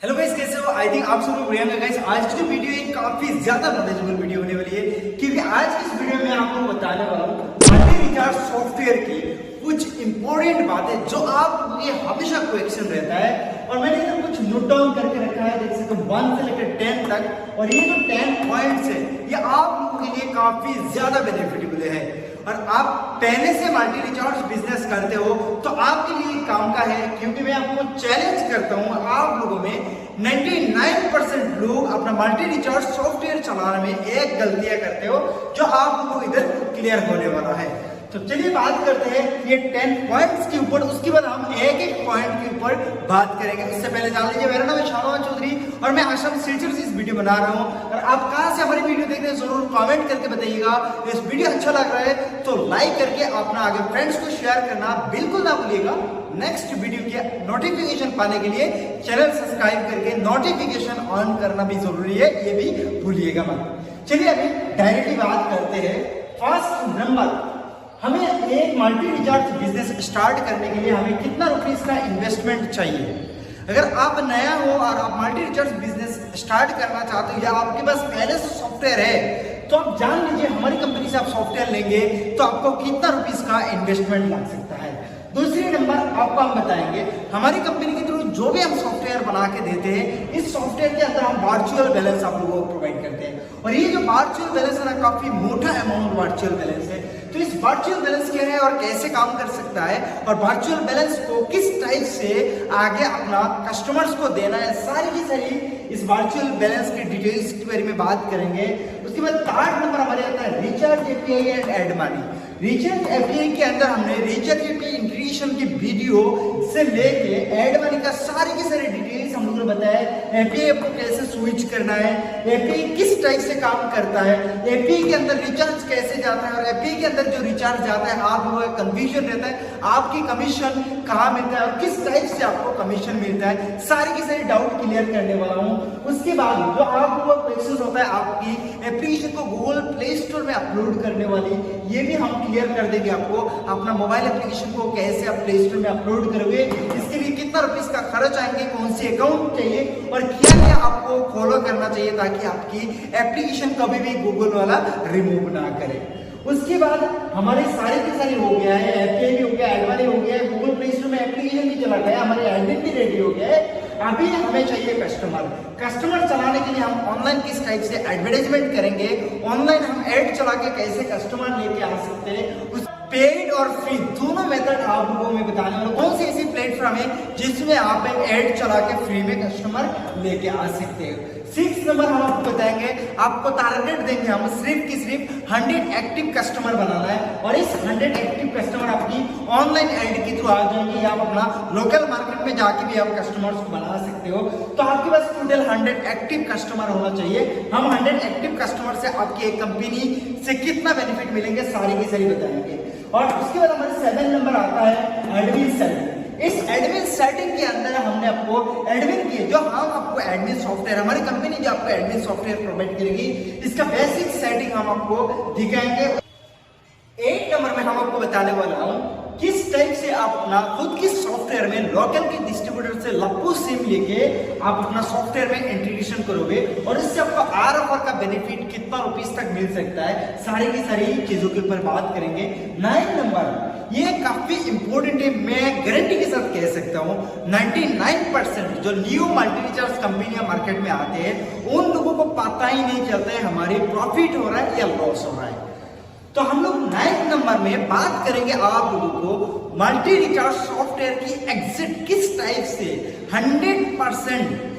Hello guys, कैसे हो? I think आप सब लोग बढ़िया होंगे गाइस। आज की जो वीडियो है काफी ज्यादा नॉलेजेबल वीडियो होने वाली है, क्योंकि आज की इस वीडियो में आपको बताने वाला हूँ मल्टी रिचार्ज सॉफ्टवेयर की कुछ इंपॉर्टेंट बातें जो आप ये हमेशा क्वेश्चन रहता है। और मैंने इधर कुछ नोट डाउन करके रखा है, देख सकते हो 1 से लेकर 10 तक। और ये जो 10 पॉइंट्स है ये आप लोगों के लिए काफी ज्यादा बेनिफिटेबल है। और आप पहले से मल्टी रिचार्ज बिजनेस करते हो तो आपके लिए काम का है, क्योंकि मैं आपको चैलेंज करता हूं आप लोगों में 99% लोग अपना मल्टी रिचार्ज सॉफ्टवेयर चलाने में एक गलतियां करते हो जो आप लोगों को इधर क्लियर होने वाला है। तो चलिए बात करते हैं ये 10 पॉइंट्स के ऊपर, उसके बाद हम एक एक पॉइंट के ऊपर बात करेंगे। उससे पहले जान लीजिए मेरा नाम है शाहनवाज चौधरी और मैं आसाम सिलसिले से इस वीडियो बना रहा हूं। और आप कहां से हमारी वीडियो देख रहे हैं जरूर कमेंट करके बताइएगा। इस वीडियो अच्छा लग रहा है तो लाइक करके अपना आगे फ्रेंड्स को शेयर करना बिल्कुल ना भूलिएगा। नेक्स्ट वीडियो के नोटिफिकेशन पाने के लिए चैनल सब्सक्राइब करके नोटिफिकेशन ऑन करना भी जरूरी है, ये भी भूलिएगा मत। चलिए अभी डायरेक्टली बात करते हैं। फर्स्ट नंबर, हमें एक मल्टी रिचार्ज बिजनेस स्टार्ट करने के लिए हमें कितना रुपीस का इन्वेस्टमेंट चाहिए। अगर आप नया हो और आप मल्टी रिचार्ज बिजनेस स्टार्ट करना चाहते हो या आपके पास पहले से सॉफ्टवेयर है तो आप जान लीजिए हमारी कंपनी से आप सॉफ्टवेयर लेंगे तो आपको कितना रुपीस का इन्वेस्टमेंट लग सकता है। दूसरी नंबर आपको हम बताएंगे हमारी कंपनी के थ्रू जो भी हम सॉफ्टवेयर बना के देते हैं इस सॉफ्टवेयर के अंदर हम वर्चुअल बैलेंस आप लोगों को प्रोवाइड करते हैं। और ये जो वर्चुअल बैलेंस है ना, काफी मोटा अमाउंट वर्चुअल बैलेंस है। तो इस वर्चुअल बैलेंस क्या है और कैसे काम कर सकता है और वर्चुअल बैलेंस को किस टाइप से आगे अपना कस्टमर्स को देना है, सारी की सारी इस वर्चुअल बैलेंस के डिटेल्स के बारे में बात करेंगे। उसके बाद थर्ड नंबर हमारे आता है recharge API and add money. Recharge API के अंदर हमने रिचार्ज एपीआई इंटीग्रेशन की वीडियो से लेके एड मनी का सारे के सारे डिटेल्स हम लोगों ने बताया। एपीआई आपको कैसे स्विच करना है, एपीआई किस टाइप से काम करता है, एपीआई के अंदर रिचार्ज कैसे जाता है और एपीआई के अंदर जो रिचार्ज जाता है आप लोगों का कंफ्यूजन रहता है, आपकी कमीशन कहाँ मिलता है और किस टाइप से आपको कमीशन मिलता है, सारी की सारी डाउट क्लियर करने वाला हूँ। उसके बाद जो आप लोगों का क्वेश्चन होता है आपकी एप्लीकेशन को गूगल प्ले स्टोर में अपलोड करने वाली, ये भी हम क्लियर कर देंगे आपको। अपना मोबाइल एप्लीकेशन को कैसे आप प्ले स्टोर में अपलोड करोगे, इसके लिए कितना रुपीस का खर्च आएंगे, कौन सी अकाउंट चाहिए और क्या क्या आपको फॉलो करना चाहिए ताकि आपकी एप्लीकेशन कभी भी गूगल वाला रिमूव ना करे। उसके बाद हमारे सारे के सारे हो गया है, एपीआई भी हो गया, एड मनी हो गया, गूगल प्ले स्टोर में एप्लीकेशन भी चला गया, हमारे एडमिन भी रेडी हो गया है। अभी हमें चाहिए कस्टमर। कस्टमर चलाने के लिए हम ऑनलाइन किस टाइप से एडवर्टाइजमेंट करेंगे, ऑनलाइन हम एड चला के कैसे कस्टमर लेके आ सकते हैं, उस पेड और फ्री दोनों मेथड आप लोगों में बताने वाला। कौन सी ऐसी प्लेटफॉर्म है जिसमें आप एक एड चला के फ्री में कस्टमर लेके आ सकते हैं। 6 नंबर हम आपको बताएंगे, आपको टारगेट देंगे हम सिर्फ की सिर्फ 100 एक्टिव कस्टमर बनाना है और इस 100 एक्टिव कस्टमर आपकी ऑनलाइन एड के थ्रू आ जाएंगे या आप अपना लोकल मार्केट में जाके भी आप कस्टमर्स को बना सकते हो। तो आपके पास टोटल 100 एक्टिव कस्टमर होना चाहिए। हम 100 एक्टिव कस्टमर से आपकी एक कंपनी से कितना बेनिफिट मिलेंगे सारी की सारी बताएंगे। और उसके बाद हमारे 7 नंबर आता है एडमिन सेटिंग। इस एडमिन सेटिंग के अंदर हमने आपको एडमिन की जो हम आपको एडमिन सॉफ्टवेयर, हमारी कंपनी जो आपको एडमिन सॉफ्टवेयर प्रोवाइड करेगी, इसका बेसिक सेटिंग हम आपको दिखाएंगे। 8 नंबर में हम आपको बताने वाला हूं किस टाइप से आप अपना खुद की सॉफ्टवेयर में लोकल के डिस्ट्रीब्यूटर से लप्पू सिम लेके आप अपना सॉफ्टवेयर में इंटीग्रेशन करोगे और इससे आपको आरएफआर का बेनिफिट कितना रुपीस तक मिल सकता है, सारी की सारी चीजों के ऊपर बात करेंगे। 9 नंबर ये काफी इंपॉर्टेंट है, मैं गारंटी के साथ कह सकता हूं 99% जो न्यू मल्टी रिचार्ज कंपनियां मार्केट में आते हैं उन लोगों को पता ही नहीं चलता है हमारे प्रॉफिट हो रहा है या लॉस हो रहा है। तो हम लोग 9 नंबर में बात करेंगे आप लोगों को मल्टी रिचार्ज सॉफ्टवेयर की एग्जिट किस टाइप से 100%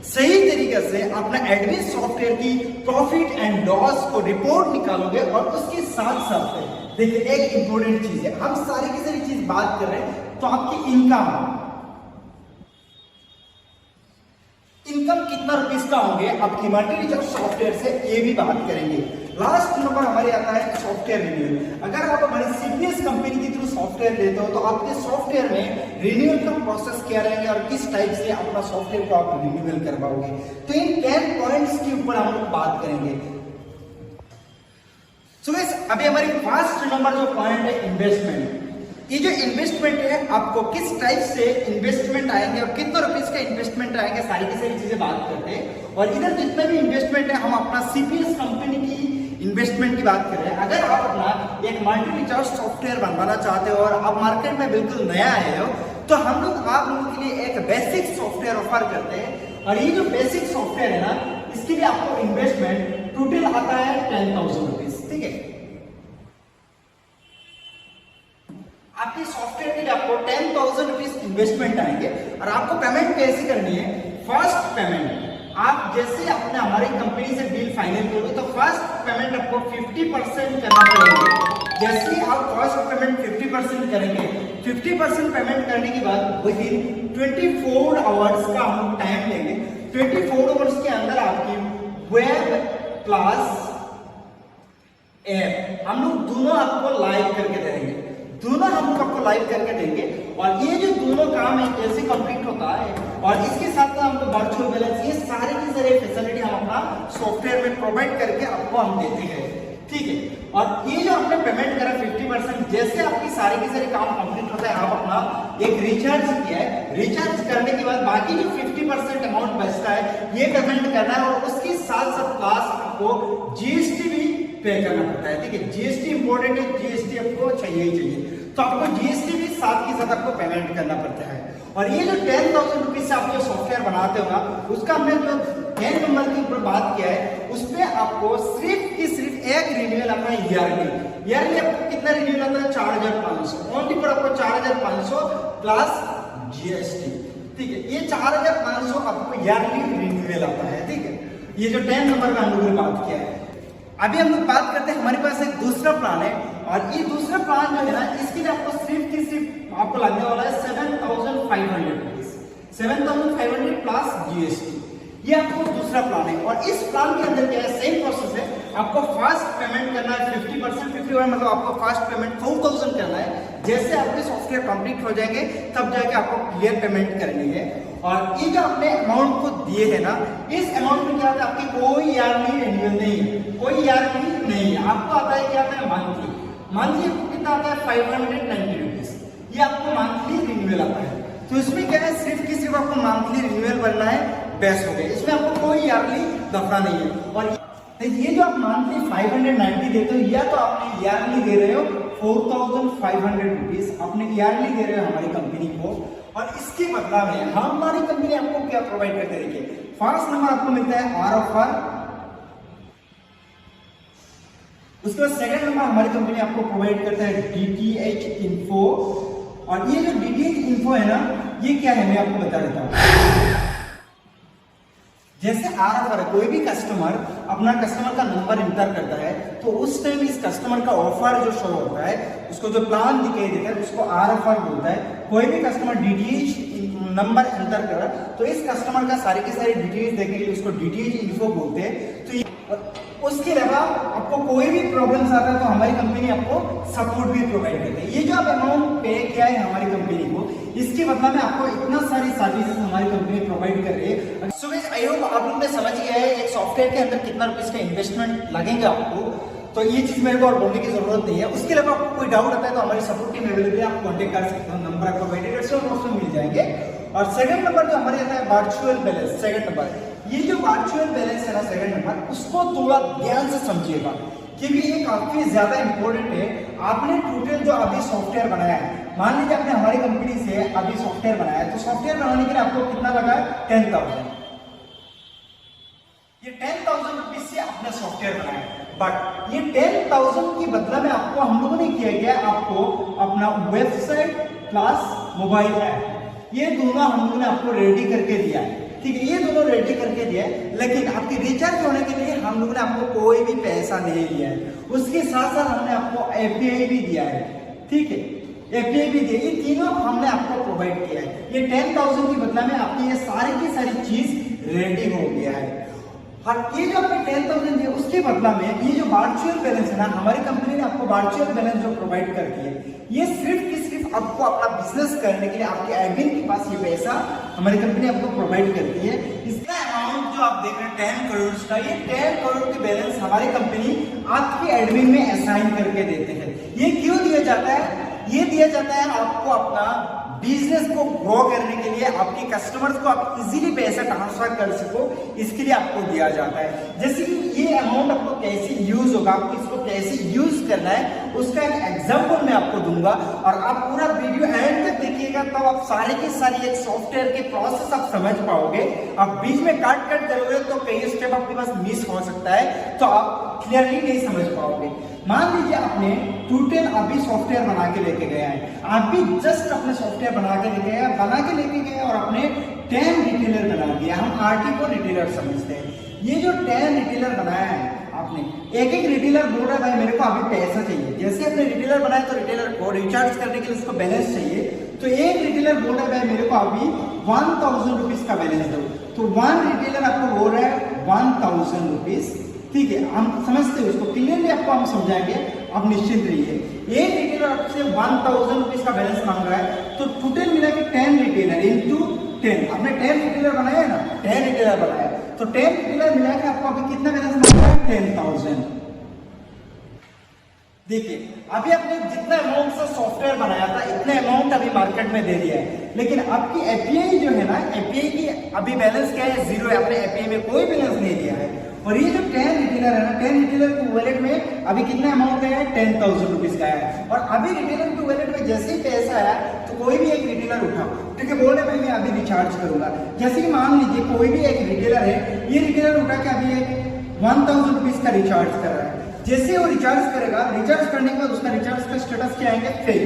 सही तरीके से अपना एडमिन सॉफ्टवेयर की प्रॉफिट एंड लॉस को रिपोर्ट निकालोगे। और उसके साथ साथ देखिए एक इंपॉर्टेंट चीज है, हम सारी की सारी चीज बात कर रहे हैं तो आपकी इनकम कितना रुपीस का होंगे आपकी मल्टी रिचार्ज सॉफ्टवेयर से, ये भी बात करेंगे। लास्ट नंबर हमारे आता है सॉफ्टवेयर रिन्यूअल। अगर आप हमारी सीपीएस कंपनी के थ्रू सॉफ्टवेयर लेते हो तो आपके सॉफ्टवेयर में रिन्यूअल का प्रोसेस क्या रहेगा और किस टाइप से अपना सॉफ्टवेयर को आप रिन्यूअल करवाओगे। तो इन 10 पॉइंट्स के ऊपर हम लोग बात करेंगे। सो गाइस अभी हमारी फर्स्ट नंबर जो पॉइंट है इन्वेस्टमेंट। ये जो इन्वेस्टमेंट है आपको किस टाइप से इन्वेस्टमेंट आएंगे और कितना रुपीस का इन्वेस्टमेंट आएंगे, सारी की सारी चीजें बात करते हैं। और इधर जितना भी इन्वेस्टमेंट है हम अपना CPS कंपनी की इन्वेस्टमेंट की बात कर रहे हैं। अगर आप अपना एक मल्टी रिचार्ज सॉफ्टवेयर बनवाना चाहते हो और आप मार्केट में बिल्कुल नया आए हो, तो हम लोग आप लोगों के लिए एक बेसिक सॉफ्टवेयर ऑफर करते हैं। और ये जो बेसिक सॉफ्टवेयर है ना, इसके लिए आपको इन्वेस्टमेंट टोटल आता है 10,000 रुपीज। ठीक है, आपके सॉफ्टवेयर के लिए आपको 10,000 रुपीज इन्वेस्टमेंट आएंगे। और आपको पेमेंट कैसे करनी है? फर्स्ट पेमेंट आप जैसे आपने हमारी कंपनी से डील फाइनल करोगे तो फर्स्ट पेमेंट आपको 50% करना पड़ेगा। जैसे ही आप फर्स्ट पेमेंट 50% करेंगे, 50% पेमेंट करने के बाद विद इन 24 आवर्स का हम टाइम लेंगे। 24 आवर्स के अंदर आपकी वेब क्लास ऐप हम लोग दोनों आपको लाइव करके देंगे। दोनों हम लोग आपको लाइव करके देंगे और ये जो दोनों काम है कैसे कंप्लीट होता है, और इसके साथ में हमको वर्चुअल बैलेंस, ये सारे की सारी फैसिलिटी हम अपना सॉफ्टवेयर में प्रोवाइड करके आपको हम देते हैं। ठीक है, और ये जो आपने पेमेंट करा 50%, जैसे आपकी सारी की सारी काम कंप्लीट होता है, आप अपना एक रिचार्ज किया है, रिचार्ज करने के बाद बाकी जो 50% अमाउंट बचता है ये पेमेंट करना है। और उसके साथ साथ प्लस आपको GST भी पे करना पड़ता है। ठीक है, GST इंपॉर्टेंट है, GST आपको चाहिए ही चाहिए, तो आपको GST भी साथ के साथ आपको पेमेंट करना पड़ता है। और ये जो 10,000 रुपीज से आप जो सॉफ्टवेयर बनाते हो ना, उसका हमने जो 10 नंबर के ऊपर बात किया है, उसमें आपको सिर्फ की सिर्फ एक रिन्यूअल आता है ईयरली आपको कितना रिन्यूअल आता है? 4,500 ओनली पर आपको 4,500 प्लस GST। ठीक है, ये 4,500 आपको ईयरली रिन्यूअल आता है। ठीक है, ये जो 10 नंबर का हम लोगों ने बात किया है। अभी हम लोग बात करते हैं, हमारे पास एक दूसरा प्लान है और ये दूसरा प्लान जो है ना, इसके लिए आपको सिर्फ की सिर्फ आपको लगने वाला है 7,500 रुपीज, 7,500 प्लस GST। ये आपको दूसरा प्लान है। और इस प्लान के अंदर क्या है, सेम प्रोसेस है। आपको फर्स्ट पेमेंट करना है 50%, 50 मतलब आपको फर्स्ट पेमेंट 4,000 करना है। जैसे आपके सॉफ्टवेयर कंप्लीट हो जाएंगे तब जाके आपको क्लियर पेमेंट करनी है। और ये जो आपने अमाउंट को दिए है ना, इस अमाउंट में क्या आता है, आपकी कोई ईयरली रिन्यूअल नहीं है, कोई ईयरली नहीं है। आपको आता है क्या आता है? मंथली। मंथली आपको कितना आता है? 590 रुपीज। ये आपको मंथली रिन्यूअल आता है। तो इसमें क्या है, सिर्फ की सिर्फ आपको मंथली रिन्यूअल भरना है, बेस्ट हो गया। इसमें आपको कोई ईयरली दफा नहीं है। और ये जो आप मंथली 590 देते हो, या तो आपने ईयरली दे रहे हो 4,500 रुपीज, आपने ईयरली दे रहे हो हमारी कंपनी को। और इसके बदला में हमारी कंपनी आपको क्या प्रोवाइड करते हैं? देखिए, फर्स्ट नंबर आपको मिलता है R ऑफर, उसके बाद सेकंड नंबर हमारी कंपनी आपको प्रोवाइड करता है DTH इन्फो। और ये जो DTH इन्फो है ना, ये क्या है मैं आपको बता देता हूं। जैसे R ऑफर है, कोई भी कस्टमर अपना कस्टमर का नंबर इंटर करता है तो उस टाइम इस कस्टमर का ऑफर जो शो होता है, उसको जो प्लान दिखाई देता है उसको R ऑफर बोलता है। कोई भी कस्टमर DTH नंबर एंटर कर तो इस कस्टमर का सारी की सारी डिटेल्स देखने के लिए उसको DTH इन्फो बोलते हैं। तो उसके अलावा आपको कोई भी प्रॉब्लम्स आता है तो हमारी कंपनी आपको सपोर्ट भी प्रोवाइड करती है। ये जो आप अमाउंट पे किया है हमारी कंपनी को, इसके बदला में आपको इतना सारी सर्विसेज हमारी कंपनी प्रोवाइड कर रही है। सो गाइस, आई होप आप लोग ने समझ गया है एक सॉफ्टवेयर के अंदर कितना रुपीस का इन्वेस्टमेंट लगेगा आपको। तो ये चीज मेरे को और बोलने की जरूरत नहीं है। उसके अलावा आपको कोई डाउट आता है तो हमारी सपोर्ट टीम अवेलेबल है, आप कॉन्टेक्ट कर सकते हो, नंबर आपको डिस्क्रिप्शन मिल जाएंगे। और सेकंड नंबर जो हमारे आता है वर्चुअल बैलेंस, सेकंड नंबर, ये जो वर्चुअल बैलेंस है ना सेकंड नंबर, उसको थोड़ा ध्यान से समझिएगा क्योंकि ये काफी ज्यादा इंपॉर्टेंट है। आपने टोटल जो अभी सॉफ्टवेयर बनाया है, मान लीजिए आपने हमारी कंपनी से अभी सॉफ्टवेयर बनाया है, तो सॉफ्टवेयर बनाने के लिए आपको कितना लगा है? 10,000। ये 10,000 रुपीज से आपने सॉफ्टवेयर बनाया है, बट ये 10,000 की बदला में आपको हम लोगों ने किया गया आपको अपना वेबसाइट प्लस मोबाइल ऐप, ये दोनों हम लोगों ने आपको रेडी करके दिया है। ठीक है, ये दोनों रेडी करके दिया है, लेकिन आपकी रिचार्ज होने के लिए हम लोगों ने आपको कोई भी पैसा नहीं दिया है। उसके साथ साथ हमने आपको API भी दिया है। ठीक है, API भी दिया, ये तीनों हमने आपको प्रोवाइड किया है। ये 10,000 की बदला में आपकी ये सारी की सारी चीज रेडी हो गया है। और ये जो आपने 10,000 दिया उसके बदला में ये जो वर्चुअल बैलेंस है ना, हमारी कंपनी ने आपको वर्चुअल बैलेंस जो प्रोवाइड करती है, ये सिर्फ की सिर्फ आपको अपना बिजनेस करने के लिए आपके एडमिन के पास ये पैसा हमारी कंपनी आपको प्रोवाइड करती है। इसका अमाउंट जो आप देख रहे हैं 10 करोड़ का, ये 10 करोड़ की बैलेंस हमारी कंपनी आपके एडमिन में असाइन करके देते हैं। ये क्यों दिया जाता है? ये दिया जाता है आपको अपना बिजनेस को ग्रो करने के लिए, आपके कस्टमर्स को आप इजीली पैसा ट्रांसफर कर सको, इसके लिए आपको दिया जाता है। जैसे कि ये अमाउंट आपको कैसे यूज होगा, आपको इसको कैसे यूज करना है, उसका एक एग्जांपल मैं आपको दूंगा और आप पूरा वीडियो एंड तक देखिएगा, तब आप सारे के सारी एक सॉफ्टवेयर के प्रोसेस आप समझ पाओगे। आप बीच में काट करोगे तो कई स्टेप आपके पास मिस हो सकता है, तो आप क्लियरली नहीं समझ पाओगे। मान लीजिए आपने टूटेल अभी सॉफ्टवेयर बना के लेके गया है, आप भी जस्ट अपने सॉफ्टवेयर बना के लेके गए और आपने 10 रिटेलर बना दिया। हम आरटी को रिटेलर समझते हैं। ये जो 10 रिटेलर बनाया है आपने, एक एक रिटेलर बोल रहा है भाई मेरे को अभी पैसा चाहिए। जैसे आपने रिटेलर बनाया तो रिटेलर को रिचार्ज करने के लिए उसको बैलेंस चाहिए, तो एक रिटेलर बोल रहा है भाई मेरे को अभी 1000 रुपीज का बैलेंस दो, तो 1 रिटेलर आपको बोल रहा है 1000 रुपीज। ठीक है, हम समझते हैं उसको, क्लियरली आपको हम समझाएंगे, आप निश्चिंत रहिए। एक रिटेलर आपसे 1000 रुपीज का बैलेंस मांग रहा है, तो टोटल मिला के 10 रिटेलर इंटू 10, आपने 10 रिटेलर बनाया है ना, 10 रिटेलर बनाया, तो 10 रिटेलर मिला के आपको अभी कितना बैलेंस मांग रहा है, 10,000। देखिए अभी आपने जितना अमाउंट से सॉफ्टवेयर बनाया था इतने अमाउंट अभी मार्केट में दे दिया है, लेकिन आपकी एपीआई जो है ना, एपीआई की अभी बैलेंस क्या है, 0 है। आपने एपीआई में कोई बैलेंस नहीं दिया है। और ये जो 10 रिटेलर है ना, 10 रिटेलर की वॉलेट में अभी कितना अमाउंट है, 10,000 रुपीज का है। और अभी रिटेलर की वॉलेट में जैसे ही पैसा आया तो कोई भी एक रिटेलर उठाओ, ठीक है, बोल रहे भाई मैं अभी रिचार्ज करूंगा। जैसे कि मान लीजिए कोई भी एक रिटेलर है, ये रिटेलर उठा के अभी एक 1000 रुपीज का रिचार्ज कर रहा है। जैसे वो रिचार्ज करेगा, रिचार्ज करने के बाद उसका रिचार्ज का स्टेटस क्या आएंगे, फेल।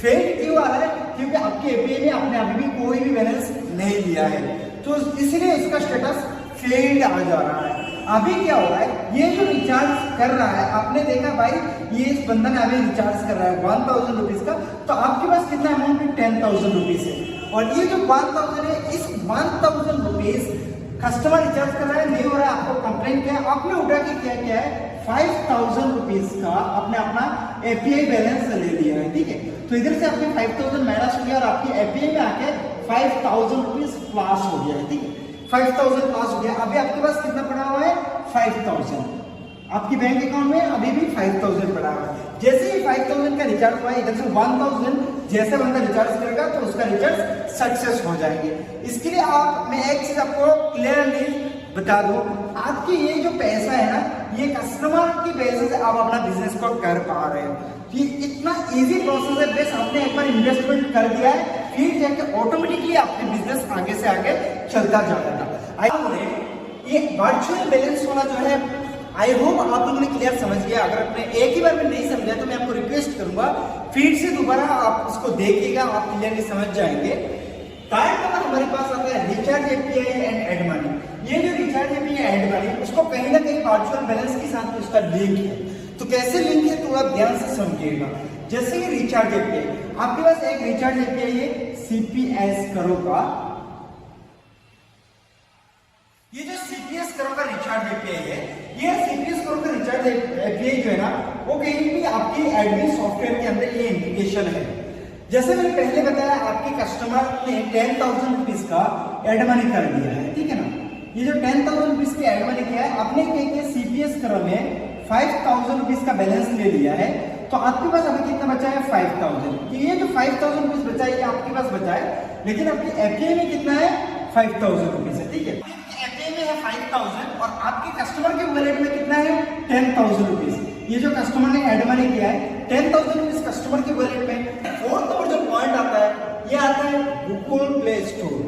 फेल क्यों आ रहा है, क्योंकि आपके एपीआई में आपने अभी भी कोई भी बैलेंस नहीं दिया है, तो इसलिए इसका स्टेटस फेल्ड आ जा रहा है। अभी क्या हो रहा है, ये जो रिचार्ज कर रहा है, आपने देखा भाई ये इस बंदा ने अभी रिचार्ज कर रहा है 1000 रुपीज का, तो आपके पास कितना अमाउंट है, 10,000 रुपीज है। और ये जो 1000 है, इस 1000 रुपीज कस्टमर रिचार्ज कर रहा है, नहीं हो रहा है, आपको कंप्लेन किया, आपने उठा के क्या है, 5000 रुपीज का आपने अपना एपीआई बैलेंस ले लिया है। ठीक है, तो इधर से आपने 5000 माइनस हो गया और आपकी एपीआई में आके 5000 रुपीज प्लस हो गया है। ठीक है, 5000 प्लस हो गया। अभी आपके पास कितना पड़ा हुआ है, 5000। आपकी बैंक अकाउंट में अभी भी 5000 पड़ा हुआ है। जैसे ही 5000 का रिचार्ज हुआ है, इधर से 1000 जैसे बंदा रिचार्ज करेगा तो उसका रिचार्ज सक्सेस हो जाएंगे। इसके लिए मैं एक चीज आपको क्लियरली बता दूं, आपकी ये जो पैसा है ना, ये कस्टमर की पैसे से आप अपना बिजनेस को कर पा रहे हो। ये इतना इजी प्रोसेस है, बस आपने एक बार इन्वेस्टमेंट कर दिया है, फिर जाके ऑटोमेटिकली आपके बिजनेस आगे से आगे चलता जाएगा। ये वर्चुअल बैलेंस वाला जो है, आई होप आप लोगों ने क्लियर समझ गया। अगर आपने एक ही बार में नहीं समझा तो मैं आपको रिक्वेस्ट करूंगा फिर से दोबारा आप उसको देखिएगा, आप क्लियरली समझ जाएंगे। थर्ड नंबर हमारे पास आता है recharge API and add money. ये जो रिचार्ज एपीआई एड मनी, उसको कहीं ना कहीं वर्चुअल बैलेंस के साथ उसका लिंक है। तो कैसे लिंक है, तो आप ध्यान से समझिएगा। जैसे कि रिचार्ज एपीआई, आपके पास एक रिचार्ज एपीआई है सीपीएस करो का, ये जो सीपीएस करो का रिचार्ज एपीआई है, ये सीपीएस करो का रिचार्ज एपीआई जो है ना, वो कहीं भी आपकी एडमिन सॉफ्टवेयर के अंदर ये इंडिकेशन है। जैसे मैंने पहले बताया, आपके कस्टमर ने 10,000 रुपीज का एड मनी कर दिया है, ठीक है ना। ये जो 10,000 रुपीज की एड मनी किया है, आपने क्या सीपीएस करो में 5000 रुपीज का बैलेंस ले लिया है, तो आपके पास अभी कितना बचा है, 5000। ये जो 5000 रुपीज बचा है, ये आपके पास बचा है, लेकिन आपकी एपीआई में कितना है, 5000 रुपीज है। ठीक है, एपीआई में है 5000 और आपके कस्टमर के वॉलेट में कितना है, 10,000 रुपीज। ये जो कस्टमर ने एड मनी किया है, 10,000 रुपीज कस्टमर के वॉलेट में। फोर्थ नंबर जो पॉइंट आता है, ये आता है Google play store.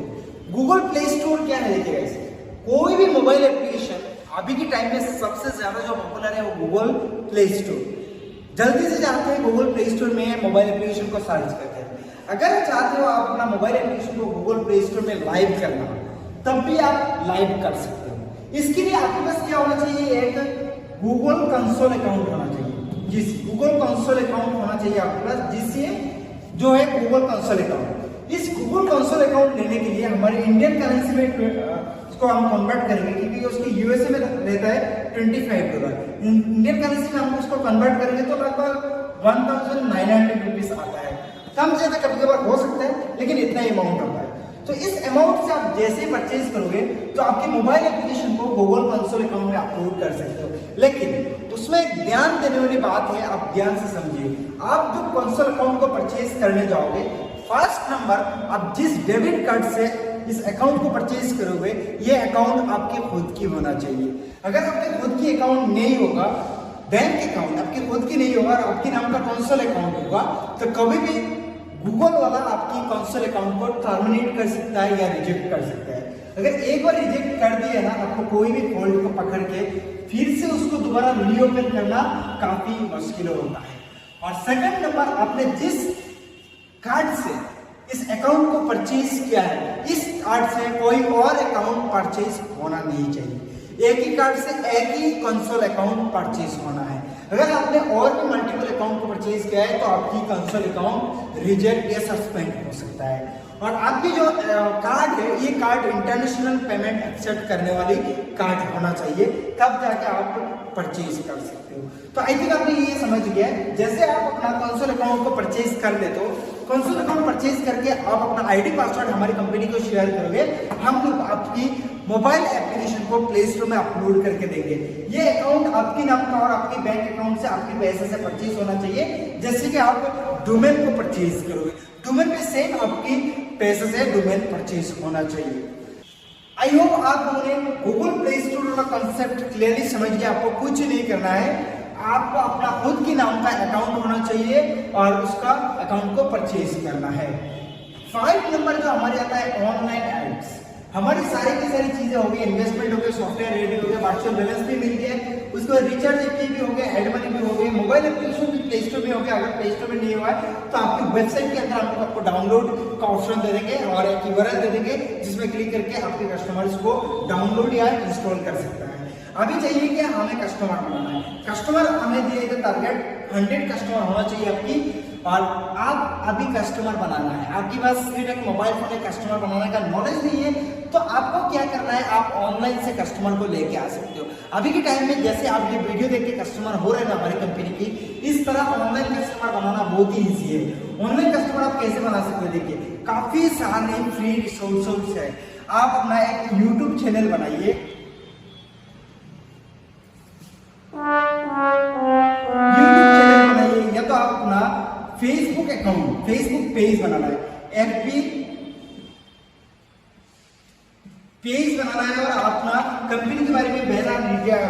Google play store क्या है, देखिएगा इसे, कोई भी मोबाइल एप्लीकेशन अभी के टाइम में सबसे ज्यादा जो पॉपुलर है वो गूगल प्ले स्टोर। जल्दी से जाते हैं गूगल प्ले स्टोर में मोबाइल एप्लीकेशन को सर्च करते हैं। अगर चाहते हो आप अपना मोबाइल एप्लीकेशन को गूगल प्ले स्टोर में लाइव करना, तब भी आप लाइव कर सकते हो। इसके लिए आपके पास क्या होना चाहिए, एक गूगल कंसोल अकाउंट होना चाहिए। गूगल कंसोल अकाउंट होना चाहिए आपके पास, जिससे जो है गूगल कंसोल अकाउंट। इस गूगल कंसोल अकाउंट लेने के लिए हमारे इंडियन करेंसी में इसको हम कन्वर्ट करेंगे, क्योंकि उसकी यूएसए में रहता है $25। इंडियन करेंसी में हम उसको कन्वर्ट करेंगे तो लगभग 1900 रुपीज आता है। कम ज्यादा कभी कभार हो सकता है, लेकिन इतना अमाउंट आता है। तो इस अमाउंट से आप जैसे परचेज करोगे तो आपके मोबाइल एप्लीकेशन को गूगल कंसोल अकाउंट में अपलोड कर सकते हो। लेकिन उसमें एक ध्यान देने वाली बात है, आप ध्यान से समझिए। आप जो कंसोल अकाउंट को परचेज करने जाओगे, फर्स्ट नंबर आप जिस डेबिट कार्ड से इस अकाउंट को परचेज करोगे, ये अकाउंट आपके खुद की होना चाहिए। अगर आपके खुद की अकाउंट नहीं होगा, बैंक अकाउंट आपके खुद की नहीं होगा और आपके नाम का कंसोल अकाउंट होगा, तो कभी भी गूगल वाला आपकी कंसोल अकाउंट को टर्मिनेट कर सकता है या रिजेक्ट कर सकता है। अगर एक बार रिजेक्ट कर दिया ना, आपको कोई भी फॉल्ट को पकड़ के फिर से उसको दोबारा रीओपन करना काफी मुश्किल होता है। और सेकंड नंबर, आपने जिस कार्ड से इस अकाउंट को परचेज किया है, इस कार्ड से कोई और अकाउंट परचेज होना नहीं चाहिए। एक ही कार्ड से एक ही कंसोल अकाउंट परचेज होना है। अगर आपने और भी मल्टीपल अकाउंट को परचेज किया है तो आपकी कंसोल अकाउंट रिजेक्ट या सस्पेंड हो सकता है। और आपकी जो कार्ड है, ये कार्ड इंटरनेशनल पेमेंट एक्सेप्ट करने वाली कार्ड होना चाहिए, तब जाके आप परचेज कर सकते हो। तो आई थिंक आपने ये समझ गया। जैसे आप अपना कंसोल अकाउंट को परचेज कर ले, तो कंसोल अकाउंट परचेज करके आप अपना आईडी पासवर्ड हमारी कंपनी को शेयर करोगे, हम लोग आपकी मोबाइल एप्लीकेशन को प्ले स्टोर में अपलोड करके देंगे। ये अकाउंट आपके नाम का और आपके बैंक अकाउंट से आपके पैसे से परचेज होना चाहिए। जैसे कि आप डोमेन को परचेज करोगे, डोमेन पे सेम आपकी पैसे से डोमेन परचेज होना चाहिए। आई होप आप लोगों ने गूगल प्ले स्टोर का कंसेप्ट क्लियरली समझ गया। आपको कुछ नहीं करना है, आपको अपना खुद की नाम का अकाउंट होना चाहिए और उसका अकाउंट को परचेज करना है। 5 नंबर जो हमारे आता है ऑनलाइन एड्स। हमारी सारी की सारी चीजें हो गई, इन्वेस्टमेंट हो गई, सॉफ्टवेयर रेडी हो गया, वर्चुअल बैलेंस भी मिल गया, उसको रिचार्ज भी हो गया, एड मनी भी हो गई, मोबाइल एप्लीकेशन भी प्ले स्टोर में हो गया। अगर प्ले स्टोर में नहीं हुआ है तो आपकी वेबसाइट के अंदर हम लोग आपको डाउनलोड का ऑप्शन दे देंगे और एक URL दे देंगे, जिसमें क्लिक करके आपके कस्टमर्स को डाउनलोड या इंस्टॉल कर सकता है। अभी चाहिए कि हमें कस्टमर बनाना है। कस्टमर हमें दिए गए टारगेट 100 कस्टमर होना चाहिए आपकी, और आप अभी कस्टमर बनाना है। आपके पास सिर्फ एक मोबाइल फोन है, कस्टमर बनाने का नॉलेज नहीं है, तो आपको क्या करना है, आप ऑनलाइन से कस्टमर को लेके आ सकते हो। अभी के टाइम में जैसे आप ये वीडियो देख के कस्टमर हो रहे हैं ना हमारी कंपनी की, इस तरह ऑनलाइन कस्टमर बनाना बहुत ही ईजी है। ऑनलाइन कस्टमर आप कैसे बना सकते हो, देखिए काफी सारे फ्री रिसोर्सेस है। आप अपना एक यूट्यूब चैनल बनाइए, या तो आप अपना फेसबुक अकाउंट, फेसबुक पेज बनाना है, FB पेज बनाना है और अपना कंपनी के बारे में बैनर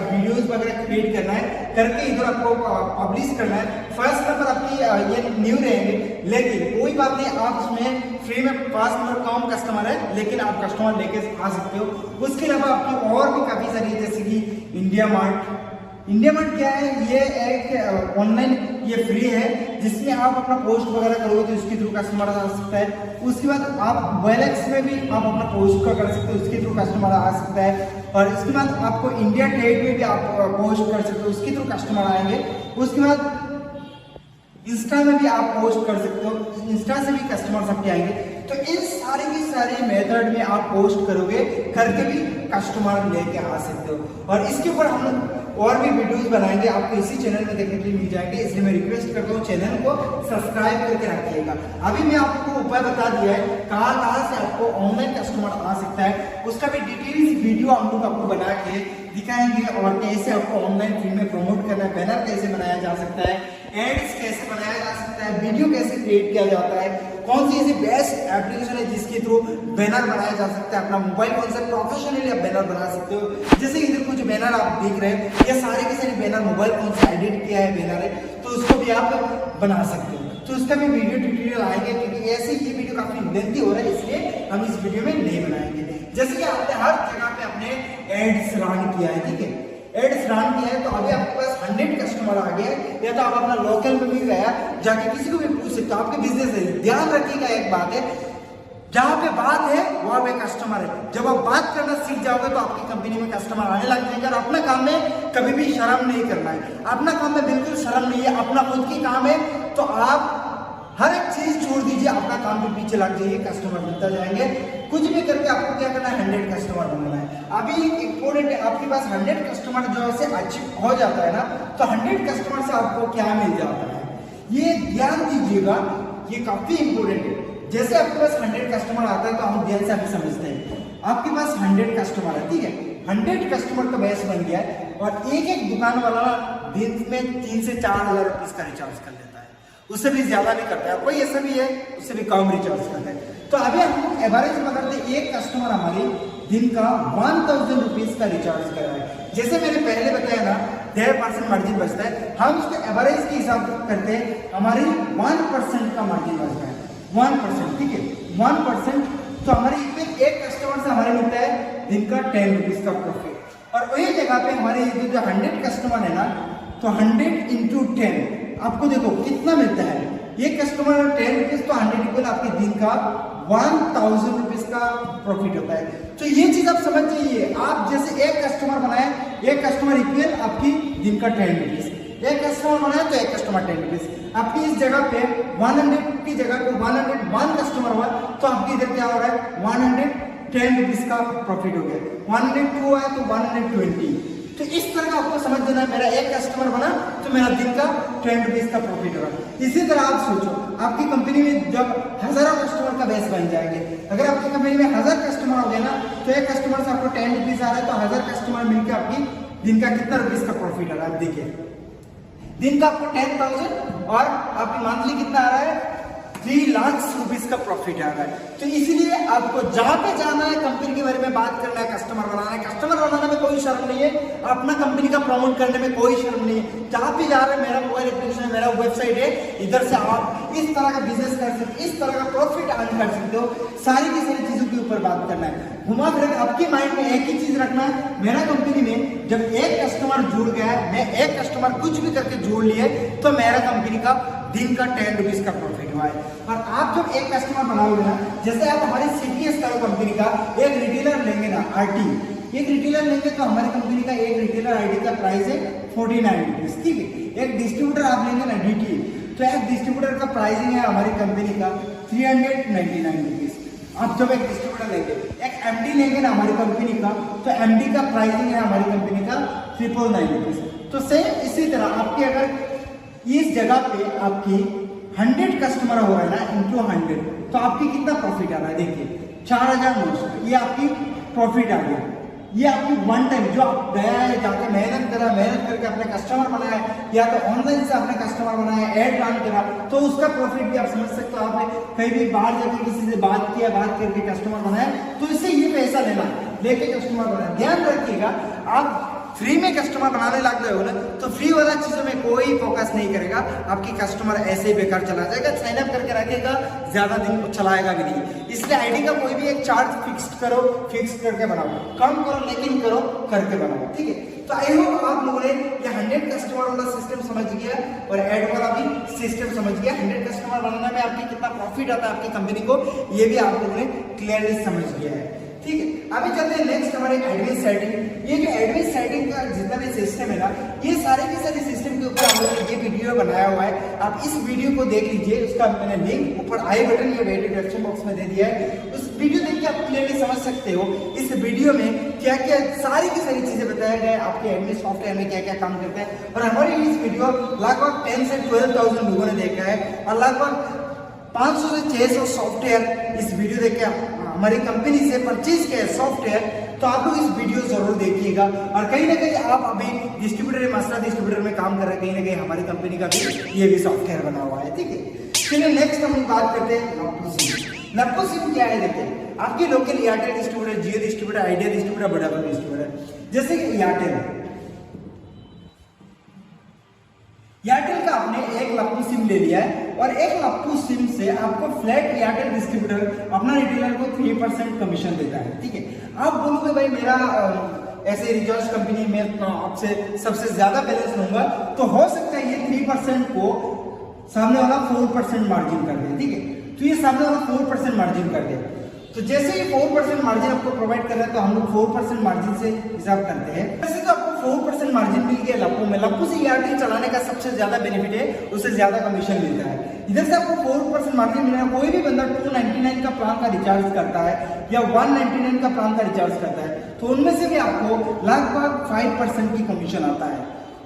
वीडियोस वगैरह क्रिएट करना है, करके इधर आपको पब्लिश करना है। फर्स्ट नंबर आपकी ये न्यू रहेंगे, लेकिन कोई बात नहीं, आप उसमें फ्री में 5 नंबर कम कस्टमर है, लेकिन आप कस्टमर लेके आ सकते हो। उसके अलावा आपकी और भी काफी सारी, जैसे कि इंडिया मार्ट क्या है, ये एक ऑनलाइन ये फ्री है, जिसमें आप अपना पोस्ट वगैरह करोगे तो इसके थ्रू कस्टमर आ सकता है। उसके बाद आप OLX में भी आप अपना पोस्ट का कर सकते हो, उसके थ्रू कस्टमर आ सकता है। और इसके बाद आपको इंडिया ट्रेड में भी आप पोस्ट कर सकते हो, उसके थ्रू कस्टमर आएंगे। उसके बाद इंस्टा में भी आप पोस्ट कर सकते हो, इंस्टा से भी कस्टमर सबके आएंगे। तो इन सारे की सारे मेथड में आप पोस्ट करोगे, करके भी कस्टमर लेके आ सकते हो। और इसके ऊपर हम और भी वीडियोस बनाएंगे, आपको इसी चैनल में देखने के लिए मिल जाएंगे, इसलिए मैं रिक्वेस्ट करता हूँ चैनल को सब्सक्राइब करके रखिएगा। अभी मैं आपको उपाय बता दिया है कहाँ से आपको ऑनलाइन कस्टमर आ सकता है, उसका भी डिटेल्स वीडियो हम लोग आपको बना के दिखाएंगे, और कैसे आपको ऑनलाइन फ्री में प्रमोट करना है, बैनर कैसे बनाया जा सकता है, एड्स कैसे बनाया जा सकता है, वीडियो कैसे क्रिएट किया जाता है, कौन सी ऐसी बेस्ट एप्लीकेशन है जिसके थ्रू बैनर बनाया जा सकता है, अपना मोबाइल फोन से प्रोफेशनली आप बैनर बना सकते हो। जैसे इधर कुछ बैनर आप देख रहे हैं, ये सारे के सारे बैनर मोबाइल फोन से एडिट किया है बैनर है, तो उसको भी आप बना सकते हो। तो उसका भी वीडियो ट्यूटोरियल आएंगे, क्योंकि ऐसे ये वीडियो काफी लेंथी हो रहा है, इसलिए हम इस वीडियो में नहीं बनाएंगे। जैसे कि आपने हर जगह पे अपने एड्स रन किया है, ठीक है, एड्स रन किया है, तो अभी आपके पास 100 कस्टमर आ गया, या तो आप अपना लोकल में भी गया, जाके किसी को भी पूछ सकते हो, आपके बिजनेस है। ध्यान रखिएगा एक बात है, जहां पे बात है वहां पे कस्टमर है। जब आप बात करना सीख जाओगे तो आपकी कंपनी में कस्टमर आने लग जाएंगे। और अपना काम में कभी भी शर्म नहीं करना है, अपना काम में बिल्कुल शर्म नहीं है, अपना खुद की काम है, तो आप हर एक चीज छोड़ दीजिए, अपना काम के पीछे लग जाइए, कस्टमर मिलता जाएंगे। कुछ भी करके आपको क्या करना है, 100 कस्टमर बनाना है। अभी इंपॉर्टेंट है, आपके पास 100 कस्टमर जो है अचीव हो जाता है ना, तो 100 कस्टमर से आपको क्या मिल जाता है, ये ध्यान दीजिएगा, ये काफी इंपॉर्टेंट है। जैसे आपके पास 100 कस्टमर आता है तो हम ध्यान से अभी समझते हैं, आपके पास 100 कस्टमर है, ठीक है, 100 कस्टमर का बेस बन गया है, और एक दुकान वाला दिन में 3 से 4 हज़ार रुपीज का रिचार्ज कर लेता है। उससे भी ज्यादा भी करता है, कोई ऐसा भी है उससे भी कम रिचार्ज करता है। तो अभी हम एवरेज पकड़ते, एक कस्टमर हमारी दिन का 1000 रुपीज का रिचार्ज कर रहा है। जैसे मैंने पहले बताया ना 1.5% मार्जिन बचता है, हम उसको एवरेज के हिसाब से करते हैं, हमारी 1% का मार्जिन बचता है, 1%, ठीक है, 1%। तो हमारे एक कस्टमर से हमारे मिलता है दिन का 10 रुपीज का प्रॉफिट। और वही जगह पे हमारे जो 100 कस्टमर है ना, तो 100 इंटू 10 आपको देखो कितना मिलता है। ये कस्टमर 10 रुपीज, तो 100 इक्वल आपके दिन का 1000 रुपीज का प्रॉफिट होता है। तो ये चीज आप समझ जाइए, आप जैसे एक कस्टमर बनाए, एक कस्टमर इक्वल आपकी दिन का 10 रुपीज, एक कस्टमर बनाए तो एक कस्टमर 10 रुपीज। आपकी इस जगह पे 100 की जगह पे 101 कस्टमर हुआ, तो आपकी इधर क्या हो रहा है 110 रुपीज का प्रॉफिट हो गया। 102 हुआ है तो 120। तो इस तरह का आपको समझ देना है, मेरा एक कस्टमर बना तो मेरा दिन का 10 रुपीज का प्रॉफिट होगा। इसी तरह आप सोचो, आपकी कंपनी में जब हजारों कस्टमर का बेस बन जाएंगे, अगर आपकी कंपनी में 1000 कस्टमर हो गए ना, तो एक कस्टमर से आपको 10 रुपीज आ रहा है, तो 1000 कस्टमर मिलकर आपकी दिन का कितना रुपीज का प्रॉफिट आ रहा है। देखिए दिन का आपको 10,000 और आपकी मंथली कितना आ रहा है 3 लाख रुपीज का प्रॉफिट आ रहा है। तो इसलिए आपको जहां पे जाना है, कंपनी के बारे में बात करना है, कस्टमर बनाना है, कस्टमर बनाने में कोई शर्म नहीं है, अपना कंपनी का प्रमोट करने में कोई शर्म नहीं है। जहां पे जा रहे हैं, मेरा मोबाइल एप्लीकेशन है, मेरा वेबसाइट है, इधर से आप इस तरह का बिजनेस कर सकते, इस तरह का प्रॉफिट अर्न कर सकते हो। सारी की सारी चीजों के ऊपर बात करना है, घुमा फिर आपके माइंड में एक ही चीज रखना है, मेरा कंपनी में जब एक कस्टमर जुड़ गया है, मैं एक कस्टमर कुछ भी करके जोड़ लिए, तो मेरा कंपनी का दिन का 10 रुपीज का प्रॉफिट हुआ है। और आप जब एक कस्टमर बनाओगे ना, जैसे आप हमारी सीटीएस करो कंपनी का एक रिटेलर लेंगे ना, आरटी एक रिटेलर लेंगे, तो हमारी कंपनी का एक रिटेलर आईडी का प्राइस है 49 रुपीज, ठीक है। एक डिस्ट्रीब्यूटर आप लेंगे ना, डीटी, तो एक डिस्ट्रीब्यूटर का प्राइसिंग है हमारी कंपनी का 399 रुपीज। आप जब एक डिस्ट्रीब्यूटर लेंगे, एक एमडी लेंगे ना हमारी कंपनी का, तो एमडी का प्राइसिंग है हमारी कंपनी का 999 रुपीज। तो सेम इसी तरह आपकी अगर इस जगह पे आपकी 100 कस्टमर हो रहा है ना, इंटू 100, तो आपकी कितना प्रॉफिट आ रहा है। देखिए 4900, ये आपकी प्रॉफिट आ गया। ये आपकी वन टाइम जो आप गया है, जाके मेहनत करा, मेहनत करके अपने कस्टमर बनाया, या तो ऑनलाइन से अपने कस्टमर बनाया, एड रन करा, तो उसका प्रॉफिट भी आप समझ सकते हो। आपने कहीं भी बाहर जाके किसी से बात किया, बात करके कस्टमर बनाया, तो इससे ये पैसा लेना, लेके कस्टमर बनाया। ध्यान रखिएगा, आप फ्री में कस्टमर बनाने लग गए हो ना, तो फ्री वाला चीजों में कोई फोकस नहीं करेगा, आपकी कस्टमर ऐसे ही बेकार चला जाएगा। साइन अप करके रखेगा, ज्यादा दिन चलाएगा भी नहीं। इसलिए आईडी का कोई भी एक चार्ज फिक्स करो, फिक्स करके बनाओ, कम करो लेकिन करो, करके बनाओ, ठीक है। तो आई होप आप लोगों ने ये 100 कस्टमर वाला सिस्टम समझ गया और एड वाला भी सिस्टम समझ गया। 100 कस्टमर बनाने में आपकी कितना प्रॉफिट आता है आपकी कंपनी को, ये भी आप लोगों ने क्लियरली समझ गया है, ठीक है। अभी चलते हैं नेक्स्ट हमारे एडमिन सेटिंग। ये जो एडमिन सेटिंग का जितना भी सिस्टम है ना, ये सारे के सारे सिस्टम के ऊपर हम लोगों ने ये वीडियो बनाया हुआ है। आप इस वीडियो को देख लीजिए, उसका मैंने लिंक ऊपर आई बटन या वीडियो डिस्क्रिप्शन बॉक्स में दे दिया है। उस वीडियो देख के आप क्लियरली समझ सकते हो इस वीडियो में क्या क्या सारी की सारी चीजें बताया गया है, आपके एडमिन सॉफ्टवेयर में क्या क्या काम करते हैं। और हमारी इस वीडियो लगभग 10 से 12,000 लोगों ने देखा है और लगभग 500 से 600 सॉफ्टवेयर इस वीडियो देख के हमारी कंपनी से परचेज किया सॉफ्टवेयर। तो आप लोग इस वीडियो जरूर देखिएगा। और कहीं ना कहीं आप अभी डिस्ट्रीब्यूटर मास्टर डिस्ट्रीब्यूटर में काम कर रहे हैं, कहीं ना कहीं हमारी कंपनी का भी ये भी सॉफ्टवेयर बना हुआ है, ठीक है। चलिए नेक्स्ट हम बात करते हैं लप्पू सिम। लप्पू सिम क्या है, देखिए आपकी local Airtel distributor, Jio distributor, Idea distributor, Vodafone distributor, जैसे कि एयरटेल का आपने एक लप्पू सिम ले लिया है और एक लप्पू सिम से आपको फ्लैट एयरटेल डिस्ट्रीब्यूटर अपना रिटेलर को 3% कमीशन देता है, ठीक है। आप बोलोगे भाई मेरा ऐसे रिचार्ज कंपनी में आपसे सबसे ज्यादा बैलेंस लूंगा, तो हो सकता है ये 3% को सामने वाला 4% मार्जिन कर दे, ठीक है। तो ये सामने वाला 4% मार्जिन कर दे, तो जैसे ही 4% मार्जिन आपको प्रोवाइड कर रहा है, तो हम लोग 4% मार्जिन से हिसाब करते हैं। वैसे तो आपको 4% मार्जिन मिल गया लप्पू में। लप्पू से एयरटेल चलाने का सबसे ज्यादा बेनिफिट है, उससे ज्यादा कमीशन मिलता है। इधर से आपको 4% मार्जिन मिल रहा है। कोई भी बंदा 299 का प्लान का रिचार्ज करता है या 199 का प्लान का रिचार्ज करता है, तो उनमें से भी आपको लगभग 5% की कमीशन आता है।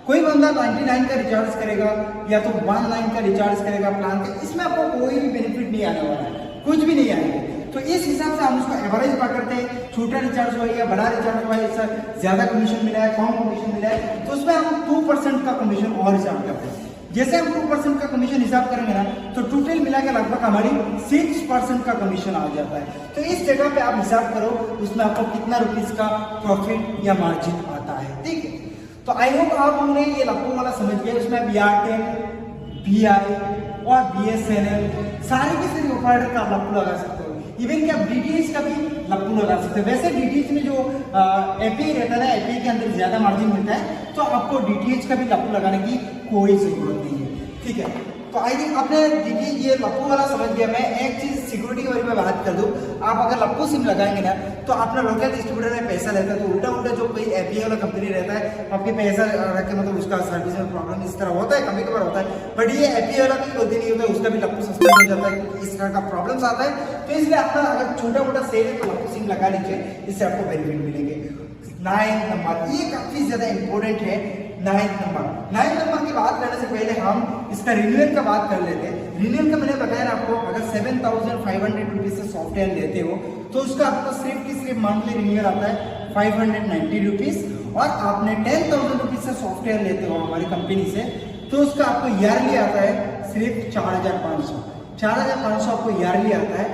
कोई बंदा 99 का रिचार्ज करेगा या तो 19 का रिचार्ज करेगा प्लान का, इसमें आपको कोई भी बेनिफिट नहीं आने वाला है, कुछ भी नहीं आएगा। तो इस हिसाब से हम उसको एवरेज पकड़ते हैं, छोटा रिचार्ज हुआ या बड़ा रिचार्ज हुआ, इससे ज्यादा कमीशन मिला है, कम कमीशन मिला है, तो उसमें हम 2% का कमीशन और हिसाब करते हैं। जैसे हम 2% का कमीशन हिसाब करेंगे ना, तो टोटल मिला के लगभग हमारी 6% का कमीशन आ जाता है। तो इस जगह पे आप हिसाब करो उसमें आपको कितना रुपीज का प्रॉफिट या मार्जिन आता है, ठीक है। तो आई होप आप हमने ये लप्पू वाला समझ गए। उसमें आप एयरटेल, बीआई और बीएसएनएल सारे के सारे ऑपरेटर का लप्पू लगा सकते हो। इवन कि आप डीटीएच का भी लप्पू लगा सकते हो। वैसे डीटीएच में जो एपीआई रहता है ना, एपीआई के अंदर ज्यादा मार्जिन मिलता है, तो आपको डीटीएच का भी लप्पू लगाने की कोई जरूरत नहीं है, ठीक है। तो आई थिंक आपने डीटीएच ये लप्पू वाला समझ गया। मैं एक चीज सिक्योरिटी के बारे में बात कर दूं, आप अगर लप्पू सिम लगाएंगे ना, तो अपना लोकल डिस्ट्रीब्यूटर में पैसा लेता है, तो उल्टा उल्टा जो कोई एपीआई वाला कंपनी रहता है, आपके पैसा रख के मतलब उसका सर्विस में प्रॉब्लम इस तरह होता है, कभी कभार होता है। बट ये एपीआई वाला भी गलती नहीं होता है, उसका भी लप्पू सस्पेंड हो जाता है, इस तरह का प्रॉब्लम आता है। तो इसलिए अपना अगर छोटा मोटा सेल है तो लप्पू सिम लगा लीजिए, इससे आपको बेनिफिट मिलेंगे। 9 नंबर, ये काफी ज्यादा इंपॉर्टेंट है। 9 नंबर की बात करने से पहले हम इसका रिन्यूअल का बात कर लेते हैं। रिन्यूअल का मैंने बताया ना आपको, अगर 7,500 रुपीज से सॉफ्टवेयर लेते हो तो उसका आपको सिर्फ की सिर्फ मंथली रिन्यूअल आता है 590 रुपीज। और आपने 10,000 रुपीज से सॉफ्टवेयर लेते हो हमारी कंपनी से, तो उसका आपको ईयरली आता है सिर्फ 4,500 आपको ईयरली आता है।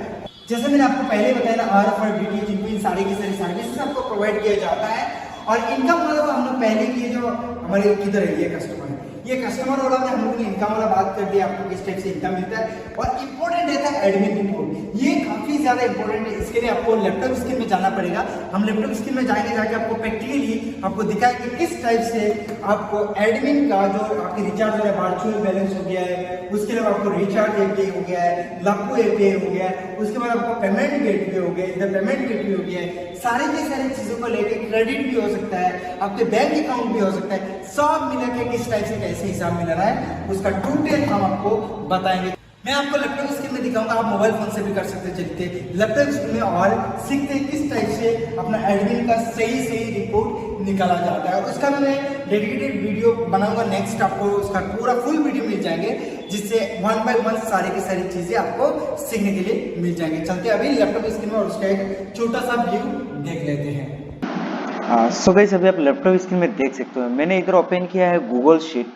जैसे मैंने आपको पहले बताया ना, आर डीटीएच इनकी सारी की सारी सर्विसेज आपको प्रोवाइड किया जाता है। और इनकम वाला तो हम लोग पहले की, ये जो हमारे किधर है ये कस्टमर है, ये कस्टमर वाला में हम लोगों ने इनकम वाला बात कर दिया, आपको किस टाइप से इनकम मिलता है। और इंपॉर्टेंट रहता है एडमिन रिपोर्ट, ये काफी ज्यादा इंपॉर्टेंट है। इसके लिए आपको लैपटॉप स्क्रीन में जाना पड़ेगा। हम लैपटॉप स्क्रीन में जाएंगे, जाके आपको प्रैक्टिकली आपको दिखाएंगे किस टाइप से आपको एडमिन का जो आपकी रिचार्ज हो गया, वर्चुअल बैलेंस हो गया है, उसके अलावा आपको रिचार्ज एपीआई हो गया है, लप्पू एपीआई हो गया है, उसके बाद आपको पेमेंट गेटवे हो गया, इधर पेमेंट गेटवे हो गया है, सारी की सारी चीजों को लेके क्रेडिट भी हो सकता है, आपके बैंक अकाउंट भी हो सकता है, सब मिला के किस टाइप से कैसे हिसाब मिल रहा है उसका डिटेल हम आपको बताएंगे। मैं आपको लैपटॉप स्क्रीन में दिखाऊंगा, आप मोबाइल फोन से भी कर सकते चलते लैपटॉप स्क्रीन में, और सीखते किस टाइप से अपना एडमिन का सही रिपोर्ट निकाला जाता है। उसका मैं डेडिकेटेड वीडियो बनाऊंगा नेक्स्ट, आपको उसका पूरा फुल वीडियो मिल जाएंगे, जिससे 1 बाय 1 सारी की सारी चीजें आपको सीखने के लिए मिल जाएंगे। चलते अभी लैपटॉप स्क्रीन में और उसका एक छोटा सा व्यू देख लेते हैं। सो गाइस, अभी आप लैपटॉप स्क्रीन में देख सकते हो, मैंने इधर ओपन किया है गूगल शीट।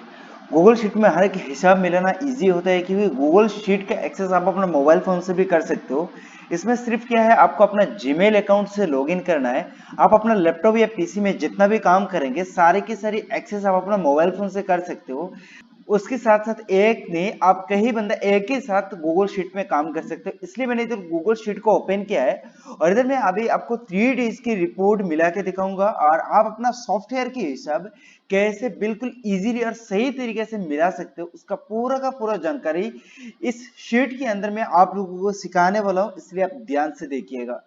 गूगल शीट में हर एक हिसाब मिलाना इजी होता है, क्योंकि गूगल शीट का एक्सेस आप अपने मोबाइल फोन से भी कर सकते हो। इसमें सिर्फ क्या है, आपको अपना जीमेल अकाउंट से लॉगिन करना है। आप अपना लैपटॉप या पीसी में जितना भी काम करेंगे, सारी की सारी एक्सेस आप अपना मोबाइल फोन से कर सकते हो। उसके साथ साथ एक नहीं, आप कई बंदा एक ही साथ गूगल शीट में काम कर सकते हो। इसलिए मैंने इधर गूगल शीट को ओपन किया है, और इधर मैं अभी आपको 3 डेज की रिपोर्ट मिला के दिखाऊंगा, और आप अपना सॉफ्टवेयर की हिसाब कैसे बिल्कुल इजीली और सही तरीके से मिला सकते हो, उसका पूरा का पूरा जानकारी इस शीट के अंदर मैं आप लोगों को सिखाने वाला हूं, इसलिए आप ध्यान से देखिएगा।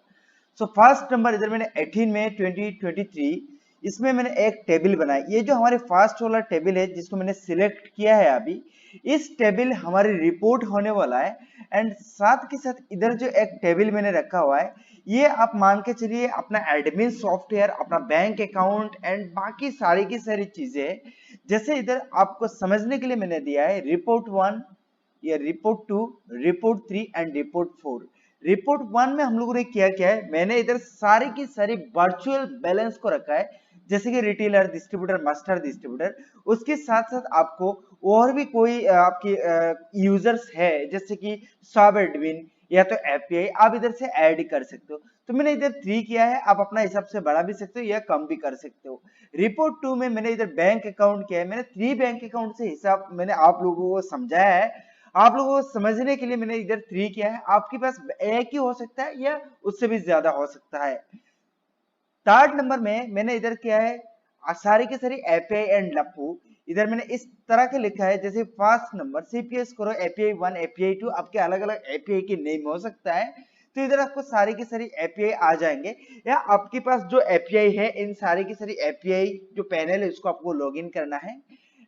सो फर्स्ट नंबर इधर मैंने 18 मई 2023 इसमें मैंने एक टेबल बनाया। ये जो हमारे फर्स्ट वाला टेबल है जिसको मैंने सिलेक्ट किया है अभी, इस टेबल हमारी रिपोर्ट होने वाला है। एंड साथ के साथ इधर जो एक टेबल मैंने रखा हुआ है, ये आप मान के चलिए अपना एडमिन सॉफ्टवेयर, अपना बैंक अकाउंट एंड बाकी सारी की सारी चीजें। जैसे इधर आपको समझने के लिए मैंने दिया है रिपोर्ट 1, या report 2, report 3 and report 4। Report 1 में हम लोगों ने क्या किया है, मैंने इधर सारी की सारी वर्चुअल बैलेंस को रखा है, जैसे कि रिटेलर, डिस्ट्रीब्यूटर, मास्टर डिस्ट्रीब्यूटर। उसके साथ साथ आपको और भी कोई आपके यूजर्स है, जैसे कि सब एडमिन या तो एपीआई, आप इधर से ऐड कर सकते हो। तो मैंने इधर 3 किया है, आप अपना हिसाब से बढ़ा भी सकते हो या कम भी कर सकते हो। रिपोर्ट 2 में मैंने इधर बैंक अकाउंट किया है, मैंने 3 बैंक अकाउंट से हिसाब मैंने आप लोगों को समझाया है। आप लोगों को समझने के लिए मैंने इधर 3 किया है, आपके पास एक ही हो सकता है या उससे भी ज्यादा हो सकता है। थर्ड नंबर में मैंने इधर किया है सारी के सारी एपीआई एंड लप्पू। इधर मैंने इस तरह के लिखा है, जैसे फर्स्ट नंबर सीपीएस करो एपीआई 1, एपीआई 2, आपके अलग अलग एपीआई के नेम हो सकता है। तो इधर आपको सारी की सारी एपीआई आ जाएंगे, या आपके पास जो एपीआई है, इन सारी की सारी एपीआई जो पैनल है उसको आपको लॉगिन करना है।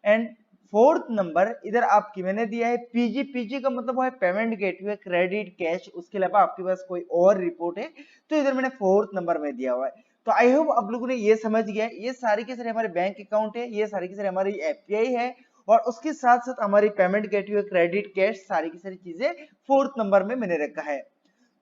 एंड फोर्थ नंबर इधर आपकी मैंने दिया है पीजी। पीजी का मतलब है पेमेंट गेटवे, क्रेडिट, कैश। उसके अलावा आपके पास कोई और रिपोर्ट है तो इधर मैंने फोर्थ नंबर में दिया हुआ है। तो आई होप आप लोगों ने ये समझ गया, ये सारी के सारे हमारे बैंक अकाउंट है, ये सारी की सारी हमारी एपीआई है, और उसके साथ साथ हमारी पेमेंट गेटवे, क्रेडिट, कैश, सारी की सारी चीजें फोर्थ नंबर में मैंने रखा है।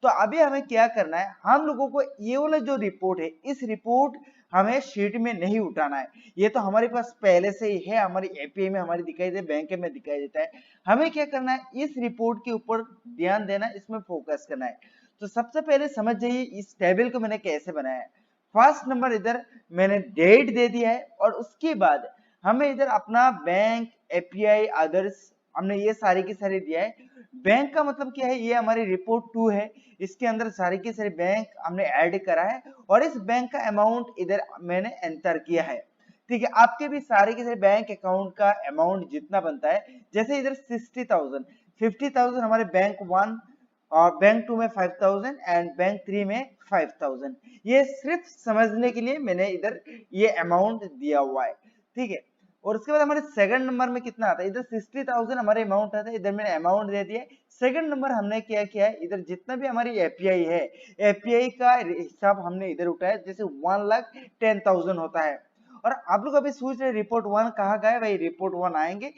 तो अभी हमें क्या करना है, हम लोगों को ये वाला जो रिपोर्ट है, इस रिपोर्ट हमें शीट में नहीं उठाना है, ये तो हमारे पास पहले से ही है, हमारी एपीआई में हमारी दिखाई दे, बैंक में दिखाई देता है। हमें क्या करना है, इस रिपोर्ट के ऊपर ध्यान देना, इसमें फोकस करना है। तो सबसे पहले समझ जाइए इस टेबल को मैंने कैसे बनाया है। फर्स्ट नंबर इधर मैंने डेट दे दिया है और उसके बाद हमें इधर अपना बैंक, एपीआई, अदर्स हमने ये सारी की सारी दिया है। बैंक का मतलब क्या है, ये हमारी रिपोर्ट 2 है, इसके अंदर सारी की सारी बैंक हमने ऐड करा है और इस बैंक का अमाउंट इधर मैंने एंटर किया है। ठीक है, आपके भी सारे के सारे बैंक अकाउंट का अमाउंट जितना बनता है, जैसे इधर 60,000, 50,000 हमारे बैंक 1 और बैंक 2 में 5,000 एंड बैंक 3 में 5,000। ये सिर्फ समझने के लिए मैंने इधर ये अमाउंट दिया हुआ है। ठीक है, और उसके बाद हमारे सेकंड नंबर में कितना आता है, इधर 60,000 हमारे अमाउंट आता है, इधर मैंने अमाउंट दे दिया। सेकंड नंबर हमने क्या किया है, इधर जितना भी हमारी एपीआई है, एपीआई का हिसाब हमने इधर उठाया, जैसे 1,10,000 होता है। और आप लोग अभी सोच रहे रिपोर्ट 1 कहाँ गए, भाई रिपोर्ट 1 आएंगे,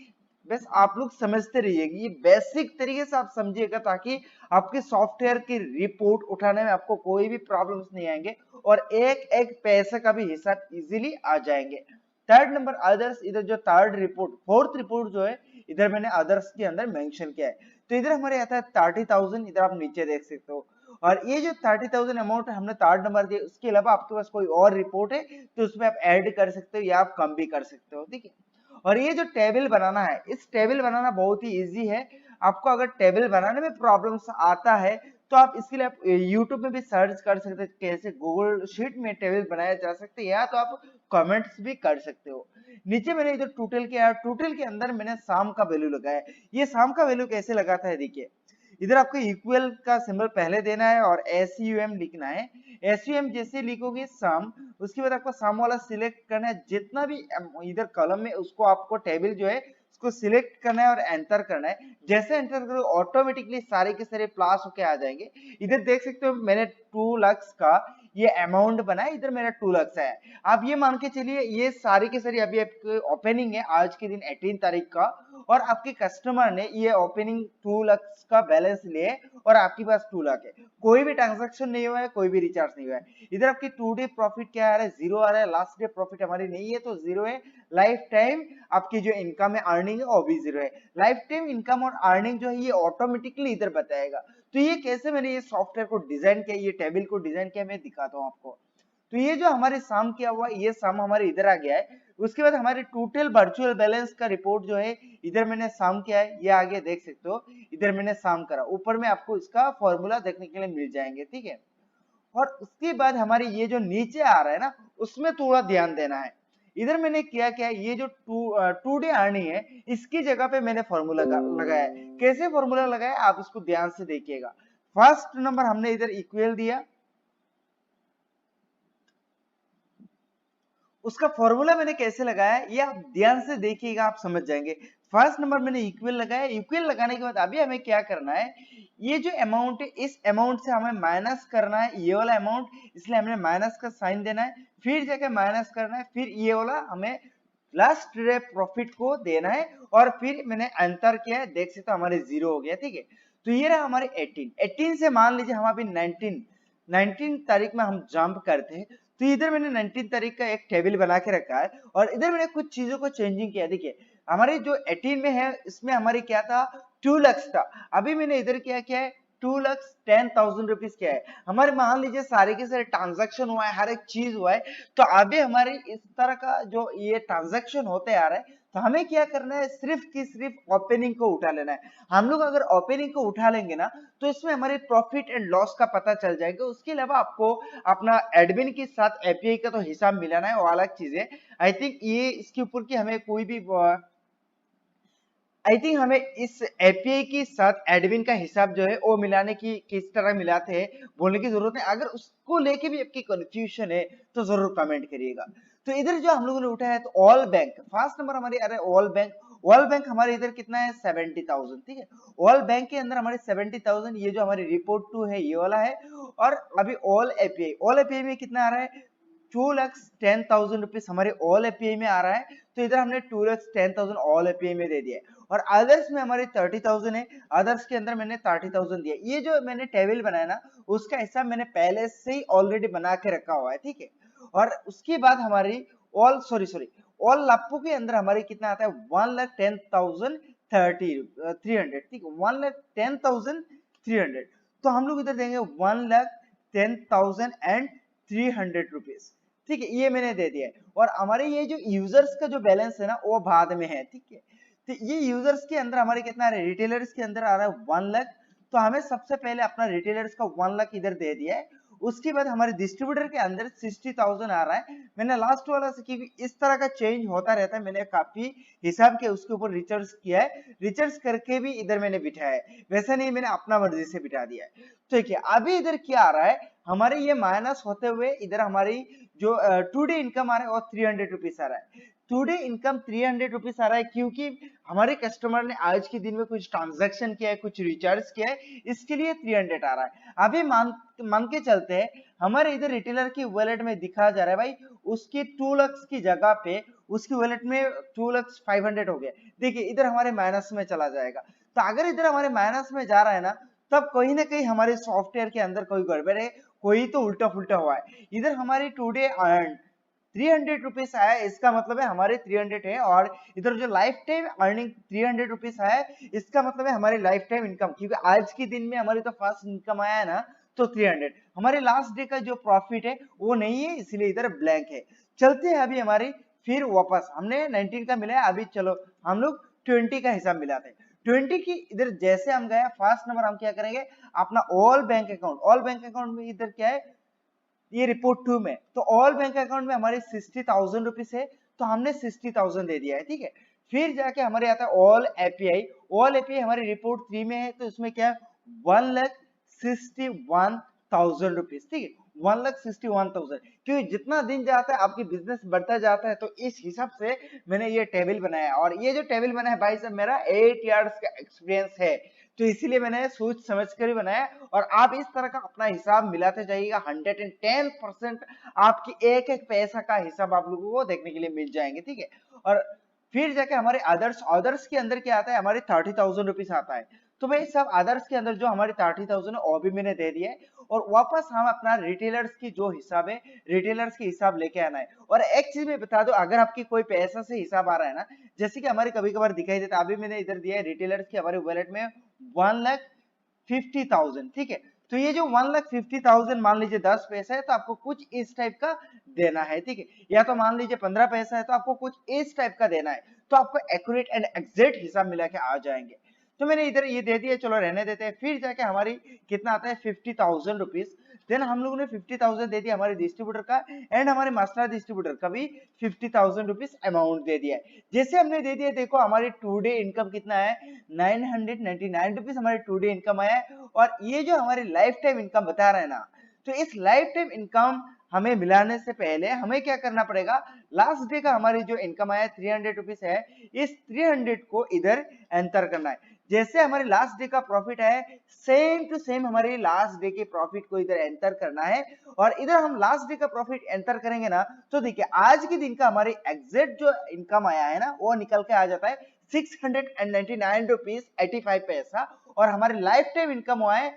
बस आप लोग समझते रहिएगा, ये बेसिक तरीके से आप समझिएगा ताकि आपके सॉफ्टवेयर की रिपोर्ट उठाने में आपको कोई भी प्रॉब्लम्स नहीं आएंगे और एक एक पैसे का भी हिसाब इजीली आ जाएंगे। थर्ड नंबर अदर्स, इधर जो थर्ड रिपोर्ट, फोर्थ रिपोर्ट जो है इधर मैंने अदर्स के अंदर मेंशन किया है। तो इधर हमारे आता है 30,000, इधर आप नीचे देख सकते हो। और ये जो 30,000 अमाउंट हमने थर्ड नंबर दिया, उसके अलावा आपके पास कोई और रिपोर्ट है तो उसमें आप ऐड कर सकते हो या आप कम भी कर सकते हो। ठीक है, और ये जो टेबल बनाना है, इस टेबल बनाना बहुत ही इजी है। आपको अगर टेबल बनाने में प्रॉब्लम्स आता है तो आप इसके लिए आप YouTube में भी सर्च कर सकते हैं कैसे गूगल शीट में टेबल बनाया जा सकता है, या तो आप कमेंट्स भी कर सकते हो। नीचे मैंने इधर टोटल किया, टोटल के अंदर मैंने साम का वैल्यू लगाया। ये साम का वैल्यू कैसे लगाता है, देखिए इधर आपको इक्वल का सिंबल पहले देना है और SUM लिखना है। SUM जैसे लिखोगे सम, उसके बाद आपको सम वाला सिलेक्ट करना है, जितना भी इधर कॉलम में उसको आपको टेबल जो है उसको सिलेक्ट करना है और एंटर करना है। जैसे एंटर करो ऑटोमेटिकली सारे के सारे प्लस होके आ जाएंगे। इधर देख सकते हो मैंने 2 लाख का ये अमाउंट बनाया, इधर मेरा 2 लाख है। आप ये मान के चलिए ये सारी की सारी अभी आपकी ओपनिंग है आज के दिन 18 तारीख का, और आपके कस्टमर ने ये ओपनिंग 2 लाख का बैलेंस लिए और आपके पास 2 लाख है, कोई भी ट्रांजैक्शन नहीं हुआ है, कोई भी रिचार्ज नहीं हुआ है। इधर आपकी 2 डे प्रॉफिट क्या आ रहा है, 0 आ रहा है, लास्ट डे प्रॉफिट हमारी नहीं है तो 0 है। लाइफ टाइम आपकी जो इनकम है, अर्निंग है, वो भी 0 है। लाइफ टाइम इनकम और अर्निंग जो है ये ऑटोमेटिकली इधर बताएगा। तो ये कैसे मैंने ये सॉफ्टवेयर को डिजाइन किया, ये टेबल को डिजाइन किया, मैं दिखाता हूँ आपको। तो ये जो हमारे सम किया हुआ ये सम हमारे इधर आ गया है। उसके बाद हमारे टोटल वर्चुअल बैलेंस का रिपोर्ट जो है इधर मैंने सम किया है, ये आगे देख सकते हो, इधर मैंने सम करा, ऊपर में आपको इसका फॉर्मूला देखने के लिए मिल जाएंगे। ठीक है, और उसके बाद हमारे ये जो नीचे आ रहा है ना, उसमें थोड़ा ध्यान देना है। इधर मैंने क्या क्या, ये जो टू डे अर्निंग है, इसकी जगह पे मैंने फॉर्मूला लगाया है। कैसे फॉर्मूला लगाया आप इसको ध्यान से देखिएगा। फर्स्ट नंबर हमने इधर इक्वल दिया, उसका फॉर्मूला मैंने कैसे लगाया ये आप ध्यान से देखिएगा, आप समझ जाएंगे। फर्स्ट नंबर मैंने इक्वल लगाया, इक्वल लगाने के बाद अभी हमें क्या करना है, ये जो अमाउंट है इस अमाउंट से हमें माइनस करना है ये वाला अमाउंट, इसलिए हमने माइनस का साइन देना है, फिर जाके माइनस करना है, फिर ये वाला हमें लास्ट डे प्रॉफिट को देना है, और फिर मैंने अंतर किया है, देख सकते हो हमारे 0 हो गया। ठीक है, तो ये रहा हमारे 18 से मान लीजिए हम अभी 19 तारीख में हम जंप करते हैं, तो इधर मैंने 19 तारीख का एक टेबल बना के रखा है और इधर मैंने कुछ चीजों को चेंजिंग किया। देखिए हमारे जो 18 में है इसमें हमारे क्या था, 2 लाख था, अभी मैंने इधर क्या है 2,10,000 रुपीज क्या है, हमारे मान लीजिए सारे के सारे ट्रांजैक्शन हुआ है, हर एक चीज हुआ है, तो अभी हमारे इस तरह का जो ये ट्रांजैक्शन होते आ रहा है, तो हमें क्या करना है, सिर्फ की सिर्फ ओपनिंग को उठा लेना है। हम लोग अगर ओपनिंग को उठा लेंगे ना तो इसमें हमारे प्रॉफिट एंड लॉस का पता चल जाएगा। उसके अलावा आपको अपना एडमिन के साथ एपीआई का तो हिसाब मिलाना है, वो अलग चीज है। आई थिंक ये इसके ऊपर की हमें कोई भी हमें इस एपीआई के साथ एडमिन का हिसाब जो है वो मिलाने की किस तरह मिलाते हैं बोलने की जरूरत है। अगर उसको लेके भी आपकी कंफ्यूजन है तो जरूर कमेंट करिएगा। तो इधर जो हम लोगों ने उठाया है तो ऑल बैंक, फर्स्ट नंबर हमारे आ रहा है ऑल बैंक हमारे इधर कितना है 70,000। ठीक है, ऑल बैंक के अंदर हमारे 70,000, ये जो हमारी रिपोर्ट 2 है ये वाला है। और अभी ऑल एपीआई में कितना आ रहा है, 2,10,000 रुपीज हमारे ऑल एपीआई में आ रहा है। तो इधर हमने 2,10,000 ऑल एपीआई में दे दिया है, और अदर्स में हमारे 30,000 है, अदर्स के अंदर मैंने 30,000 दिया। ये जो मैंने टेबल बनाया ना उसका हिसाब मैंने पहले से ही ऑलरेडी बना के रखा हुआ है। ठीक है, और उसके बाद हमारी ऑल ऑल लापू के अंदर हमारे कितना आता है 1,10,300, ठीक है 1,10,300। तो हम लोग इधर देंगे 1,10,300 रुपीज, ठीक है ये मैंने दे दिया है। और हमारे ये जो यूजर्स का जो बैलेंस है ना वो बाद में है, ठीक है। तो ये यूजर्स के अंदर हमारे कितना आ रहा है, रिटेलर्स के अंदर आ रहा है 1 लाख। तो हमें सबसे पहले अपना रिटेलर्स का 1 लाख इधर दे दिया है। उसके बाद हमारे डिस्ट्रीब्यूटर के अंदर 60,000 आ रहा है। मैंने लास्ट वाला से कि इस तरह का चेंज होता रहता है, मैंने काफी हिसाब के उसके ऊपर रिसर्च किया है, रिसर्च करके भी इधर मैंने बिठाया है, वैसा नहीं मैंने अपना मर्जी से बिठा दिया है। ठीक है अभी इधर क्या आ रहा है, हमारे ये माइनस होते हुए इधर हमारी जो टुडे इनकम आ रहा है वो 300 रुपीज आ रहा है। टुडे इनकम 300 रुपीज आ रहा है क्योंकि हमारे कस्टमर ने आज के दिन में कुछ ट्रांजैक्शन किया है, कुछ रिचार्ज किया है, इसके लिए 300 आ रहा है। अभी मान के चलते हैं हमारे इधर रिटेलर की वॉलेट में दिखा जा रहा है भाई उसके 2 लाख की जगह पे उसकी वॉलेट में 2,500,000 हो गया। देखिए इधर हमारे माइनस में चला जाएगा। तो अगर इधर हमारे माइनस में जा रहा है ना, तब कहीं ना कहीं हमारे सॉफ्टवेयर के अंदर कोई गड़बड़ है, कोई तो उल्टा फुल्टा हुआ है। इधर हमारी टुडे अर्न 300 रुपीज आया, इसका मतलब है हमारे 300 है। और इधर जो लाइफ टाइम अर्निंग 300 रुपीज आया, इसका मतलब है हमारी लाइफ टाइम इनकम, क्योंकि आज के दिन में हमारी तो फर्स्ट इनकम आया है ना, तो 300। हमारे लास्ट डे का जो प्रॉफिट है वो नहीं है, इसलिए इधर ब्लैंक है। चलते हैं अभी हमारी फिर वापस, हमने 19 का मिला है, अभी चलो हम लोग 20 का हिसाब मिलाते हैं। 20 की इधर जैसे हम गए फर्स्ट नंबर हम क्या करेंगे, अपना all bank account, all bank account में इधर क्या है ये रिपोर्ट 2 में, तो ऑल बैंक अकाउंट में हमारे 60,000 रुपीज है, तो हमने 60,000 दे दिया है, ठीक है। फिर जाके हमारे आता है ऑल एपीआई, ऑल एपीआई हमारी रिपोर्ट 3 में है, तो इसमें क्या है 1,61,000 रुपीज, ठीक है 1,61,000। क्योंकि जितना दिन जाता है आपकी बिजनेस बढ़ता जाता है, तो इस हिसाब से मैंने ये टेबल बनाया। और ये जो टेबल बनाया है भाई साहब मेरा 8 इयर्स का एक्सपीरियंस है, तो इसीलिए मैंने सोच समझ कर ही बनाया। और आप इस तरह का अपना हिसाब मिलाते जाइएगा, 110% आपकी एक एक पैसा का हिसाब आप लोगों को देखने के लिए मिल जाएंगे, ठीक है। और फिर जाके हमारे अदर्स के अंदर क्या आता है, हमारे 30,000 रुपीज आता है। तो भाई सब अदर्स के अंदर जो हमारे 30,000 है वो भी मैंने दे दिया है। और वापस हम अपना रिटेलर्स की जो हिसाब है, रिटेलर्स के हिसाब लेके आना है। और एक चीज मैं बता दूं, अगर आपकी कोई पैसा से हिसाब आ रहा है ना, जैसे कि हमारे कभी कभार दिखाई देता है, अभी मैंने इधर दिया है रिटेलर्स की हमारे वॉलेट में 1,50,000, ठीक है। तो ये जो 1,50,000 मान लीजिए 10 पैसा है, तो आपको कुछ इस टाइप का देना है, ठीक है। या तो मान लीजिए 15 पैसा है, तो आपको कुछ इस टाइप का देना है, तो आपको एक्यूरेट एंड एग्जैक्ट हिसाब मिला के आ जाएंगे। तो मैंने इधर ये दे दिया, चलो रहने देते हैं। फिर जाके हमारी कितना आता है 50,000 रुपीज। देन हम लोगों ने 50,000 दे दिया हमारे डिस्ट्रीब्यूटर का, एंड हमारे मास्टर डिस्ट्रीब्यूटर का भी 50,000 रुपीज अमाउंट दे दिया है। जैसे हमने दे दिया, देखो हमारी टुडे इनकम कितना है 999 रुपीज हमारे टुडे इनकम आया है। और ये जो हमारी लाइफ टाइम इनकम बता रहा है ना, तो इस लाइफ टाइम इनकम हमें मिलाने से पहले हमें क्या करना पड़ेगा, लास्ट डे का हमारी जो इनकम आया 300 रुपीज है, इस 300 को इधर एंटर करना है। जैसे हमारे लास्ट डे का प्रॉफिट है, सेम टू सेम हमारे लास्ट डे के प्रॉफिट को इधर एंटर करना है। और इधर हम लास्ट डे का प्रॉफिट एंटर करेंगे ना, तो देखिए आज के दिन का हमारे एग्जैक्ट जो इनकम आया है ना, वो निकल के आ जाता है 699 रुपीज 85 पैसा। और हमारे लाइफ टाइम इनकम हुआ है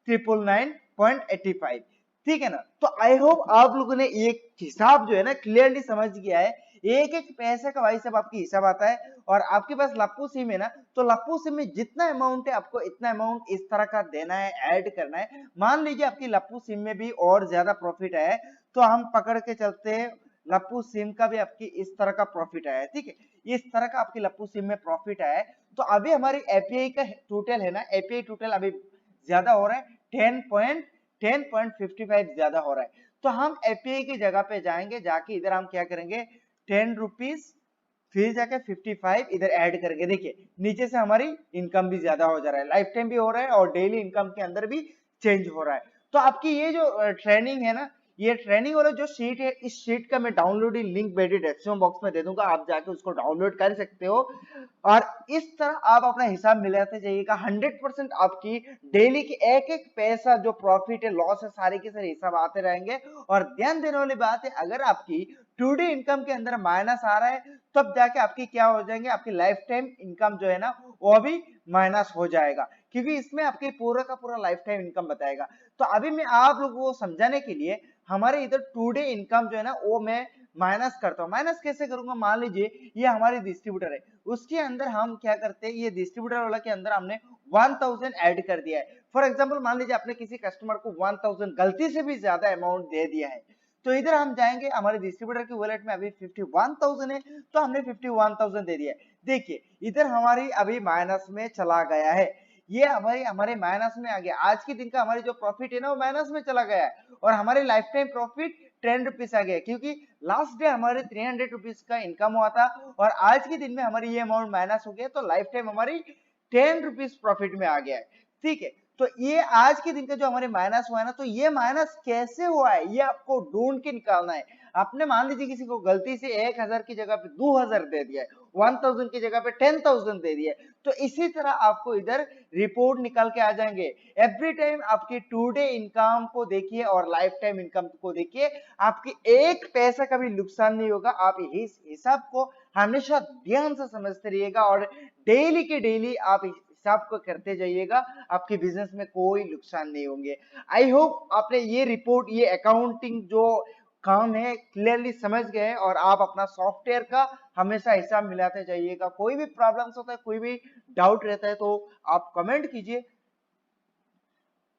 999.85, ठीक है ना। तो आई होप आप लोगों ने ये हिसाब जो है ना क्लियरली समझ गया है, एक एक पैसे का भाई साहब आपकी हिसाब आता है। और आपके पास लप्पू सिम है ना, तो लप्पू सिम में जितना अमाउंट है आपको इतना अमाउंट इस तरह का देना है, ऐड करना है। मान लीजिए आपकी लप्पू सिम में भी और ज्यादा प्रॉफिट है, तो हम पकड़ के चलते हैं लप्पू सिम का भी आपकी इस तरह का प्रॉफिट आया है, ठीक है। इस तरह का आपकी लप्पू सिम में प्रॉफिट आया है। तो अभी हमारी एपीआई का टोटल है ना, एपीआई टोटल अभी ज्यादा हो रहा है 10.55 ज्यादा हो रहा है। तो हम एपीआई की जगह पे जाएंगे, जाके इधर हम क्या करेंगे 10 रुपीज, फिर जाके 55 इधर ऐड करके देखिए नीचे से हमारी इनकम भी ज्यादा हो जा रहा है, लाइफ टाइम भी हो रहा है और डेली इनकम के अंदर भी चेंज हो रहा है। तो आपकी ये जो ट्रेनिंग है ना, ये ट्रेनिंग वाला जो शीट है, इस शीट का मैं डाउनलोडिंग लिंक मेरे डिस्क्रिप्शन बॉक्स में दे दूंगा, आप जाके उसको डाउनलोड कर सकते हो। और इस तरह आप अपना हिसाब मिलाते जाइएगा, 100% आपकी डेली की एक एक पैसा जो प्रॉफिट है लॉस है सारे के सारे हिसाब आते रहेंगे। और ध्यान देने वाली बात है, अगर आपकी टुडे इनकम के अंदर माइनस आ रहा है, तब जाके आपकी क्या हो जाएंगे, आपकी लाइफ टाइम इनकम जो है ना वो भी माइनस हो जाएगा, क्योंकि इसमें आपके पूरा का पूरा लाइफ टाइम इनकम बताएगा। तो अभी मैं आप लोगों को समझाने के लिए हमारे इधर टू डे इनकम जो है ना वो मैं माइनस करता हूँ। माइनस कैसे करूंगा, मान लीजिए ये हमारी डिस्ट्रीब्यूटर है, उसके अंदर हम क्या करते हैं, ये डिस्ट्रीब्यूटर वाला के अंदर हमने 1000 ऐड कर दिया है। फॉर एग्जांपल मान लीजिए आपने किसी कस्टमर को 1000 गलती से भी ज्यादा अमाउंट दे दिया है, तो इधर हम जाएंगे, हमारे डिस्ट्रीब्यूटर की वॉलेट में अभी 51,000 है, तो हमने 51,000 दे दिया है। देखिए इधर हमारी अभी माइनस में चला गया है, ये हमारे माइनस में आ गया। आज के दिन का हमारी जो प्रॉफिट है ना वो माइनस में चला गया है, और हमारे लाइफ टाइम प्रॉफिट 10 रुपीज आ गया, क्योंकि लास्ट डे हमारे 300 रुपीज का इनकम हुआ था, और आज के दिन में हमारी ये अमाउंट माइनस हो गया, तो लाइफ टाइम हमारी 10 रुपीज प्रॉफिट में आ गया है। ठीक है, तो ये आज के दिन का जो हमारे माइनस हुआ है ना, तो ये माइनस कैसे हुआ है ये आपको ढूंढ के निकालना है। आपने मान लीजिए किसी को गलती से 1000 की जगह पे 2000 दे दिया है, 1000 की जगह पे 10,000 दे दिया है, तो इसी तरह आपको इधर रिपोर्ट निकाल के आ जाएंगे। एवरी टाइम आपकी टू डे इनकम को देखिए और लाइफ टाइम इनकम को देखिए, आपकी एक पैसा का भी नुकसान नहीं होगा। आप इस हिसाब को हमेशा ध्यान से समझते रहिएगा, और डेली के डेली आप हिसाब को करते जाइएगा, आपके बिजनेस में कोई नुकसान नहीं होंगे। आई होप आपने ये रिपोर्ट, ये अकाउंटिंग जो काम है क्लियरली समझ गए, और आप अपना सॉफ्टवेयर का हमेशा हिसाब मिलाते जाइएगा। कोई भी प्रॉब्लम्स होता है, कोई भी डाउट रहता है, तो आप कमेंट कीजिए।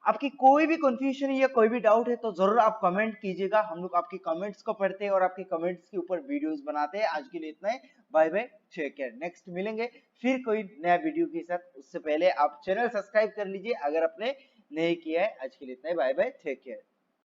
आपकी कोई भी कंफ्यूजन या कोई भी डाउट है तो जरूर आप कमेंट कीजिएगा, हम लोग आपके कमेंट्स को पढ़ते हैं और आपके कमेंट्स के ऊपर वीडियोस बनाते हैं। आज के लिए इतना ही, bye bye, take care. Next मिलेंगे फिर कोई नया वीडियो के साथ, उससे पहले आप चैनल सब्सक्राइब कर लीजिए अगर आपने नहीं किया है। आज के लिए इतना ही, बाय बाय, टेक केयर।